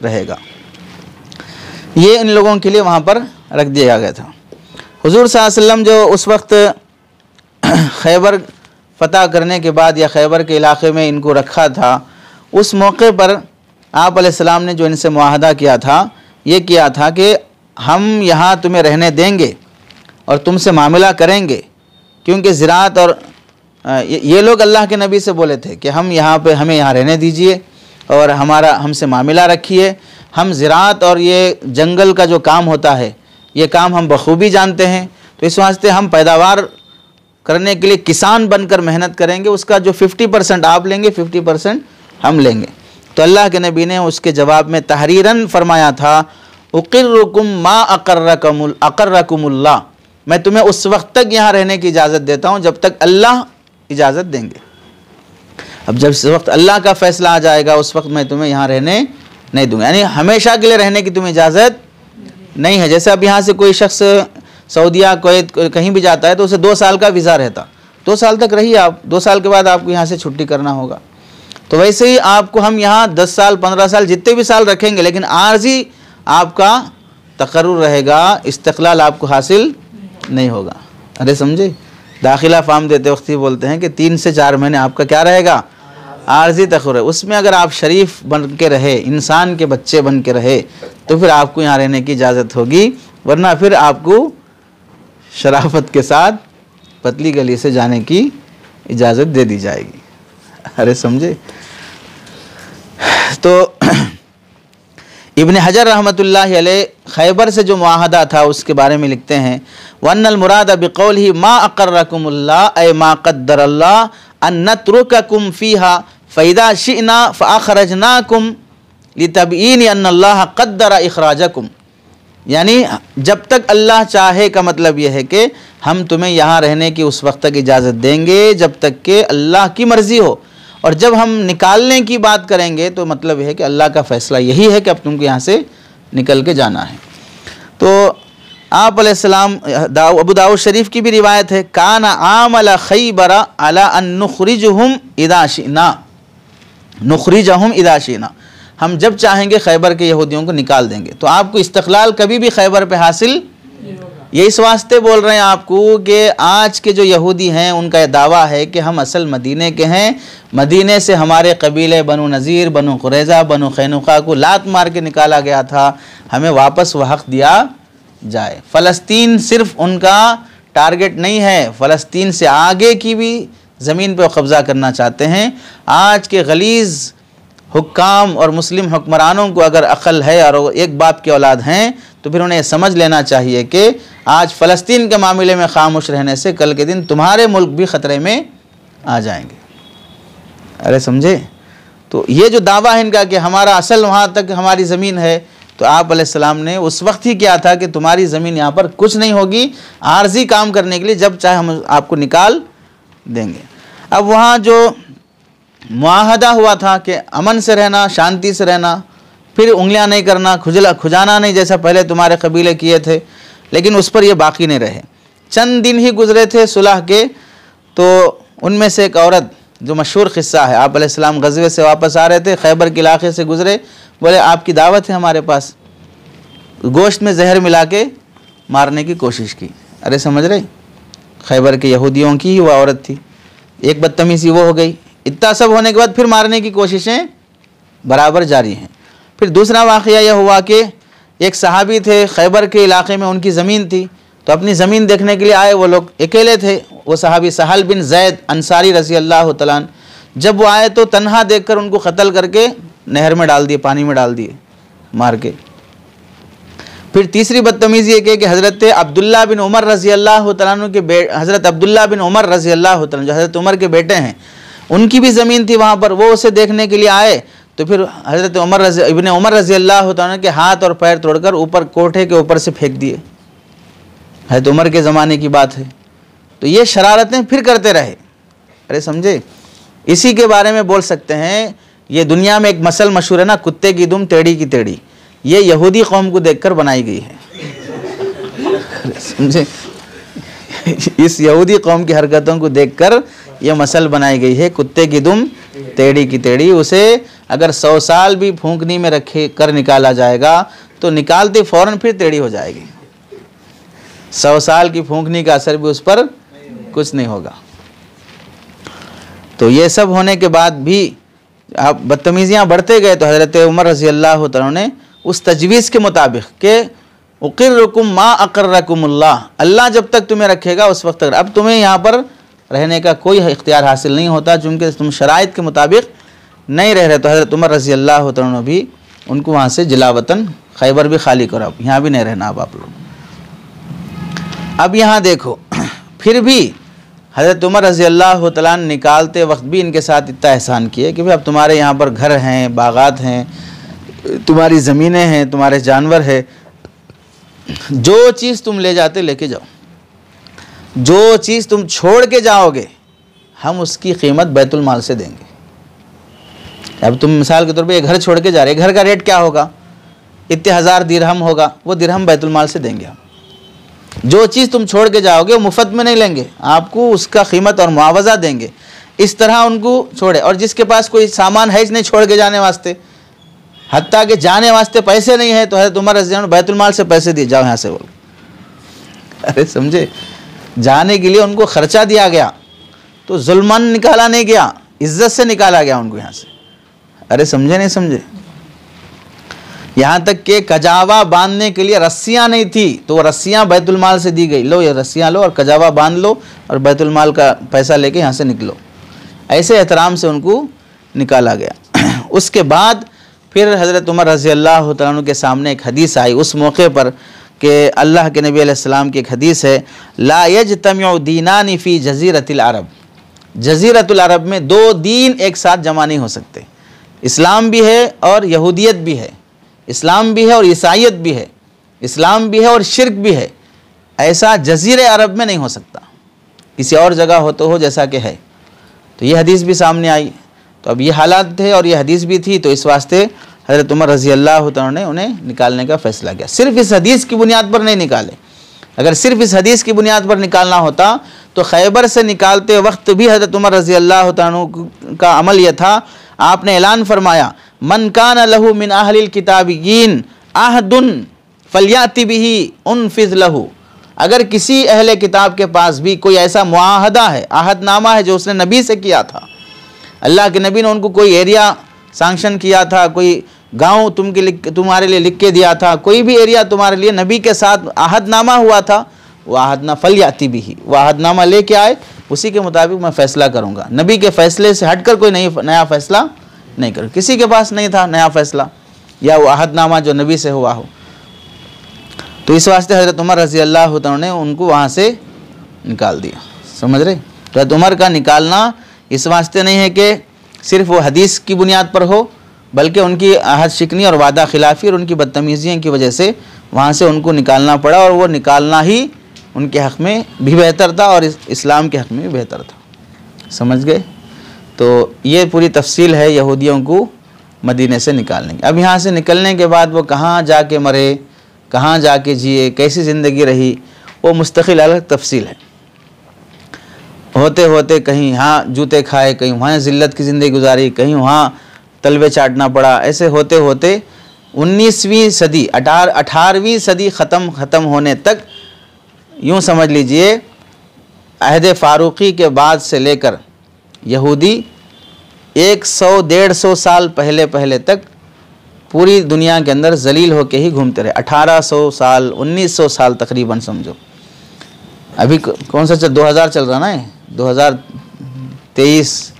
रहेगा। ये इन लोगों के लिए वहाँ पर रख दिया गया था। हुज़ूर सल्लल्लाहु अलैहि वसल्लम जो उस वक्त खैबर फ़तह करने के बाद या खैबर के इलाके में इनको रखा था, उस मौके पर आप अलैहिस्सलाम ने जो इनसे मुआहदा किया था, ये किया था कि हम यहाँ तुम्हें रहने देंगे और तुमसे मामला करेंगे, क्योंकि ज़राअत और ये लोग अल्लाह के नबी से बोले थे कि हम यहाँ पे, हमें यहाँ रहने दीजिए और हमारा हमसे मामला रखिए, हम ज़राअत और ये जंगल का जो काम होता है ये काम हम बखूबी जानते हैं, तो इस वास्ते हम पैदावार करने के लिए किसान बनकर मेहनत करेंगे, उसका जो 50% आप लेंगे 50% हम लेंगे। तो अल्लाह के नबी ने उसके जवाब में तहरीरन फरमाया था, उक़िर्रुकुम मा अक़र्रकुमुल्लाह, मैं तुम्हें उस वक्त तक यहाँ रहने की इजाज़त देता हूँ जब तक अल्लाह इजाज़त देंगे। अब जब इस वक्त अल्लाह का फ़ैसला आ जाएगा उस वक्त मैं तुम्हें यहाँ रहने नहीं दूँगा, यानी हमेशा के लिए रहने की तुम्हें इजाज़त नहीं है। जैसे अब यहाँ से कोई शख्स सऊदीया, कुवैत कहीं भी जाता है तो उसे 2 साल का वीज़ा रहता, 2 साल तक रहिए आप, 2 साल के बाद आपको यहाँ से छुट्टी करना होगा। तो वैसे ही आपको हम यहाँ 10 साल 15 साल जितने भी साल रखेंगे, लेकिन आर्जी आपका तकर्रुर रहेगा, इस्तिक़लाल आपको हासिल नहीं होगा। अरे समझे, दाखिला फार्म देते वक्त ही बोलते हैं कि 3 से 4 महीने आपका क्या रहेगा, आर्जी तकर्रुर है। उसमें अगर आप शरीफ बन के रहे, इंसान के बच्चे बन के रहे, तो फिर आपको यहाँ रहने की इजाज़त होगी, वरना फिर आपको शराफत के साथ पतली गली से जाने की इजाज़त दे दी जाएगी। अरे समझे। तो इब्न हजर रहमतुल्लाहि अलैह खैबर से जो मुआहदा था उसके बारे में लिखते हैं, वन्नल मुराद बिक़ौलिही मा अक़र्रकुमुल्लाह ऐ मा क़द्दरल्लाह अन नत्रुककुम फ़ीहा फ़इज़ा शिअना फ़अख़रजनाकुम लितबयीन अन्नल्लाह क़द्दर इख़राजकुम, यानी जब तक अल्लाह चाहे का मतलब यह है कि हम तुम्हें यहाँ रहने की उस वक्त तक इजाज़त देंगे जब तक कि अल्लाह की मर्ज़ी हो, और जब हम निकालने की बात करेंगे तो मतलब यह है कि अल्लाह का फ़ैसला यही है कि अब तुमको यहाँ से निकल के जाना है। तो आप अलैहिस्सलाम, अबू दाऊद शरीफ की भी रिवायत है, काना आमल खैबर अला अन नुखरिजहुम इदा शिना, नुखरिजहुम इदा शिना, हम जब चाहेंगे खैबर के यहूदियों को निकाल देंगे। तो आपको इस्तिक़लाल कभी भी खैबर पे हासिल, ये इस वास्ते बोल रहे हैं आपको कि आज के जो यहूदी हैं उनका दावा है कि हम असल मदीने के हैं, मदीने से हमारे कबीले बनु नज़ीर, बनु कुरैज़ा, बनु कैनुका को लात मार के निकाला गया था, हमें वापस वह हक़ दिया जाए। फ़लस्तीन सिर्फ़ उनका टारगेट नहीं है, फ़लस्तीन से आगे की भी ज़मीन पर कब्ज़ा करना चाहते हैं। आज के गलीज़ हुक्काम और मुस्लिम हुक्मरानों को अगर अक़ल है और एक बाप के औलाद हैं तो फिर उन्हें समझ लेना चाहिए कि आज फ़लस्तीन के मामले में खामोश रहने से कल के दिन तुम्हारे मुल्क भी ख़तरे में आ जाएंगे। अरे समझे। तो ये जो दावा है इनका कि हमारा असल वहाँ तक हमारी ज़मीन है, तो आप अलैहिस्सलाम ने उस वक्त ही किया था कि तुम्हारी ज़मीन यहाँ पर कुछ नहीं होगी, आर्जी काम करने के लिए जब चाहे हम आपको निकाल देंगे। अब वहाँ जो मुआहदा हुआ था कि अमन से रहना, शांति से रहना, फिर उंगलियां नहीं करना, खुजाना नहीं जैसा पहले तुम्हारे कबीले किए थे, लेकिन उस पर ये बाकी नहीं रहे। चंद दिन ही गुजरे थे सुलह के, तो उनमें से एक औरत जो मशहूर क़िस्सा है, आप अलैहिस्सलाम ग़ज़वे से वापस आ रहे थे, खैबर के इलाके से गुज़रे, बोले आपकी दावत है हमारे पास, गोश्त में जहर मिला के मारने की कोशिश की। अरे समझ रहे, खैबर के यहूदियों की ही वो औरत थी, एक बदतमीज़ी वो हो गई। इतना सब होने के बाद फिर मारने की कोशिशें बराबर जारी हैं। फिर दूसरा वाक़या यह हुआ कि एक सहाबी थे, खैबर के इलाके में उनकी ज़मीन थी, तो अपनी ज़मीन देखने के लिए आए। वो लोग अकेले थे, वो सहाबी सहल बिन ज़ैद अंसारी रज़ी अल्लाह तआला अन्हु। जब वो आए तो तन्हा देखकर उनको कत्ल करके नहर में डाल दिए, पानी में डाल दिए मार के। फिर तीसरी बदतमीज़ी ये कि हज़रत अब्दुल्ला बिन उमर रज़ी अल्लाह तआला अन्हु के हज़रत अब्दुल्ला बिन उमर रज़ी अल्लाह तआला जो हज़रत उमर के बेटे हैं, उनकी भी ज़मीन थी वहाँ पर, वो उसे देखने के लिए आए। तो फिर हज़रत इब्न उमर रज़ी अल्लाह तआला के हाथ और पैर तोड़कर ऊपर कोठे के ऊपर से फेंक दिए। हज़रत उमर के ज़माने की बात है। तो ये शरारतें फिर करते रहे। अरे समझे, इसी के बारे में बोल सकते हैं, ये दुनिया में एक मसल मशहूर है ना, कुत्ते की दुम टेढ़ी की टेढ़ी, ये यहूदी कौम को देखकर बनाई गई है। समझे, इस यहूदी कौम की हरकतों को देखकर यह मसल बनाई गई है, कुत्ते की दुम टेढ़ी की टेढ़ी। उसे अगर 100 साल भी फूंकनी में रखे कर निकाला जाएगा तो निकालते फ़ौरन फिर टेढ़ी हो जाएगी। 100 साल की फूंकनी का असर भी उस पर कुछ नहीं होगा। तो ये सब होने के बाद भी आप बदतमीज़ियाँ बढ़ते गए, तो हज़रत उमर रज़ी अल्लाह तआला ने उस तजवीज़ के मुताबिक कि उक़िर्रुकुम मा अक़र्रकुमुल्लाह, अल्लाह जब तक तुम्हें रखेगा उस वक्त तक, अब तुम्हें यहाँ पर रहने का कोई इख्तियार हासिल नहीं होता, चूँकि तुम शराइत के मुताबिक नहीं रह रहे। तो हज़रत उमर रज़ी अल्लाह तआला ने भी उनको वहाँ से जिला वतन खैबर भी खाली करो, अब यहाँ भी नहीं रहना अब आप लोग। अब यहाँ देखो, फिर भी हज़रत उमर रज़ी अल्लाह तआला निकालते वक्त भी इनके साथ इतना एहसान किए कि भाई अब तुम्हारे यहाँ पर घर हैं, बागात हैं, तुम्हारी ज़मीनें हैं, तुम्हारे जानवर हैं, जो चीज़ तुम ले जाते लेके जाओ, जो चीज़ तुम छोड़ के जाओगे हम उसकी कीमत बैतुल माल से देंगे। अब तुम मिसाल के तौर पे ये घर छोड़ के जा रहे, घर का रेट क्या होगा, इतने 1000 दिरहम होगा, वो दिरहम बैतुल माल से देंगे हम। जो चीज़ तुम छोड़ के जाओगे वो मुफ्त में नहीं लेंगे, आपको उसका कीमत और मुआवजा देंगे। इस तरह उनको छोड़े। और जिसके पास कोई सामान है नहीं छोड़ के जाने वास्ते, हत्ता कि जाने वास्ते पैसे नहीं है, तो हज़रत उमर रज़ी अल्लाह बैतुल माल से पैसे दिए, जाओ यहाँ से बोल। अरे समझे, जाने के लिए उनको खर्चा दिया गया, तो जुल्मन निकाला नहीं गया, इज्जत से निकाला गया उनको यहाँ से। अरे समझे नहीं समझे, यहाँ तक कि कजावा बांधने के लिए रस्सियाँ नहीं थी, तो वो रस्सियाँ बैतुल माल से दी गई, लो ये रस्सियाँ लो और कजावा बांध लो और बैतुल माल का पैसा लेके यहाँ से निकलो। ऐसे एहतराम से उनको निकाला गया। उसके बाद फिर हज़रत उमर रज़ी अल्लाह तआला अन्हु के सामने एक हदीस आई उस मौके पर कि अल्लाह के नबी अलैहिस्सलाम की एक हदीस है, ला यजतमिउ दीनानी फ़ी जज़ीरतिल अरब, जज़ीरतुल अरब में 2 दीन एक साथ जमा नहीं हो सकते। इस्लाम भी है और यहूदियत भी है, इस्लाम भी है और ईसाईयत भी है, इस्लाम भी है और शिरक भी है। ऐसा जज़ीरे अरब में नहीं हो सकता, किसी और जगह हो तो हो जैसा कि है। तो ये हदीस भी सामने आई। तो अब ये हालात थे और ये हदीस भी थी, तो इस वास्ते हज़रत उमर रज़ी अल्लाह तआला ने उन्हें निकालने का फ़ैसला किया। सिर्फ इस हदीस की बुनियाद पर नहीं निकाले, अगर सिर्फ इस हदीस की बुनियाद पर निकालना होता तो खैबर से निकालते वक्त भी हज़रत उमर रज़ी अल्लाह तआला का अमल यह था, आपने ऐलान फरमाया, मन कान लहू मिन अहलिल किताबियीन अहदुन फलियाति बिही उनफिज़ लहू, अगर किसी अहले किताब के पास भी कोई ऐसा मुआहदा है, आहदनामा है जो उसने नबी से किया था, अल्लाह के नबी ने उनको कोई एरिया सैंक्शन किया था, कोई गांव तुम्हारे लिए लिख के दिया था, कोई भी एरिया तुम्हारे लिए नबी के साथ आहदनामा हुआ था, वो आहदना फलियाति बिही, वो आहदनामा लेके आए, उसी के मुताबिक मैं फ़ैसला करूँगा। नबी के फ़ैसले से हटकर कोई नया फ़ैसला नहीं करूँ। किसी के पास नहीं था नया फ़ैसला या वो आहदनामा जो नबी से हुआ हो। तो इस वास्ते हज़रत उमर रज़ी अल्लाह तआला ने उनको वहाँ से निकाल दिया। समझ रहे, तो हज़रत उमर का निकालना इस वास्ते नहीं है कि सिर्फ वो हदीस की बुनियाद पर हो, बल्कि उनकी आहद शिकनी और वादा खिलाफ़ी और उनकी बदतमीज़ियों की वजह से वहाँ से उनको निकालना पड़ा, और वो निकालना ही उनके हक़ में भी बेहतर था और इस्लाम के हक़ में भी बेहतर था। समझ गए। तो ये पूरी तफसील है यहूदियों को मदीने से निकालने की। अब यहाँ से निकलने के बाद वो कहाँ जाके मरे, कहाँ जाके जिए, कैसी ज़िंदगी रही, वो मुस्तकिल अलग तफसील है। होते होते कहीं यहाँ जूते खाए, कहीं वहाँ ज़िल्लत की ज़िंदगी गुजारी, कहीं वहाँ तलवे चाटना पड़ा। ऐसे होते होते 19वीं सदी 18वीं सदी ख़त्म होने तक, यूँ समझ लीजिए अहद फ़ारूक़ी के बाद से लेकर यहूदी 100-150 साल पहले तक पूरी दुनिया के अंदर जलील होके ही घूमते रहे। 1800 साल 1900 साल तकरीबन समझो। अभी कौन सा 2000 चल रहा ना है, 2023,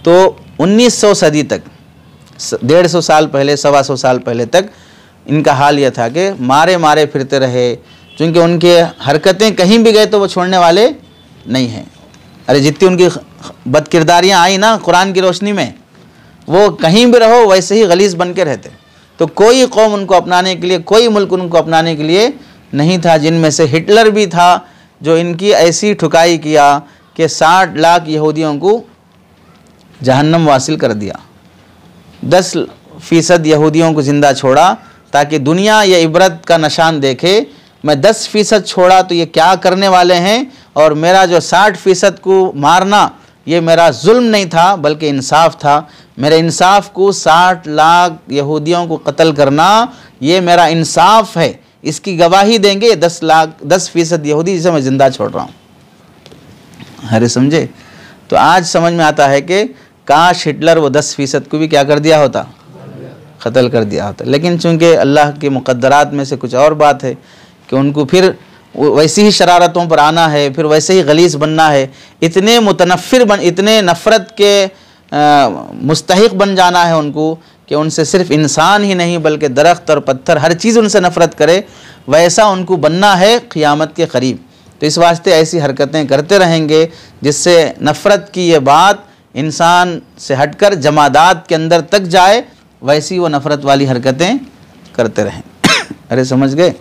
तो 1900 सदी तक 150 साल पहले 125 साल पहले तक इनका हाल यह था कि मारे मारे फिरते रहे, क्योंकि उनके हरकतें कहीं भी गए तो वो छोड़ने वाले नहीं हैं। अरे जितनी उनकी बदकिरदारियाँ आई ना कुरान की रोशनी में, वो कहीं भी रहो वैसे ही गलीज़ बन के रहते। तो कोई कौम उनको अपनाने के लिए, कोई मुल्क उनको अपनाने के लिए नहीं था, जिनमें से हिटलर भी था, जो इनकी ऐसी ठुकाई किया कि 60 लाख यहूदियों को जहन्नम वासिल कर दिया। 10% यहूदियों को ज़िंदा छोड़ा ताकि दुनिया ये इबरत का निशान देखे, मैं 10% छोड़ा तो ये क्या करने वाले हैं, और मेरा जो 60% को मारना ये मेरा जुल्म नहीं था बल्कि इंसाफ था। मेरे इंसाफ को 60 लाख यहूदियों को कत्ल करना ये मेरा इंसाफ है, इसकी गवाही देंगे 10% यहूदी जिसे मैं ज़िंदा छोड़ रहा हूँ। अरे समझे? तो आज समझ में आता है कि काश हिटलर वो 10% को भी क्या कर दिया होता, कत्ल कर दिया होता। लेकिन चूँकि अल्लाह के मुक़द्दरात में से कुछ और बात है कि उनको फिर वैसी ही शरारतों पर आना है, फिर वैसे ही गलीज़ बनना है, इतने मुतनफ़िर इतने नफ़रत के मुस्तहिक बन जाना है उनको कि उनसे सिर्फ इंसान ही नहीं बल्कि दरख्त और पत्थर हर चीज़ उनसे नफ़रत करे, वैसा उनको बनना है क़ियामत के करीब। तो इस वास्ते ऐसी हरकतें करते रहेंगे जिससे नफ़रत की ये बात इंसान से हटकर जमादात के अंदर तक जाए, वैसी वो नफ़रत वाली हरकतें करते रहें। अरे समझ गए?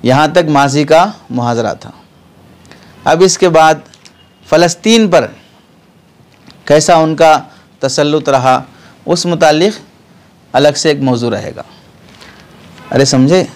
यहाँ तक माजी का मुहाजरा था। अब इसके बाद फ़लस्तीन पर कैसा उनका तसल्लुत रहा, उस मुतालिक अलग से एक मौजू रहेगा। अरे समझे?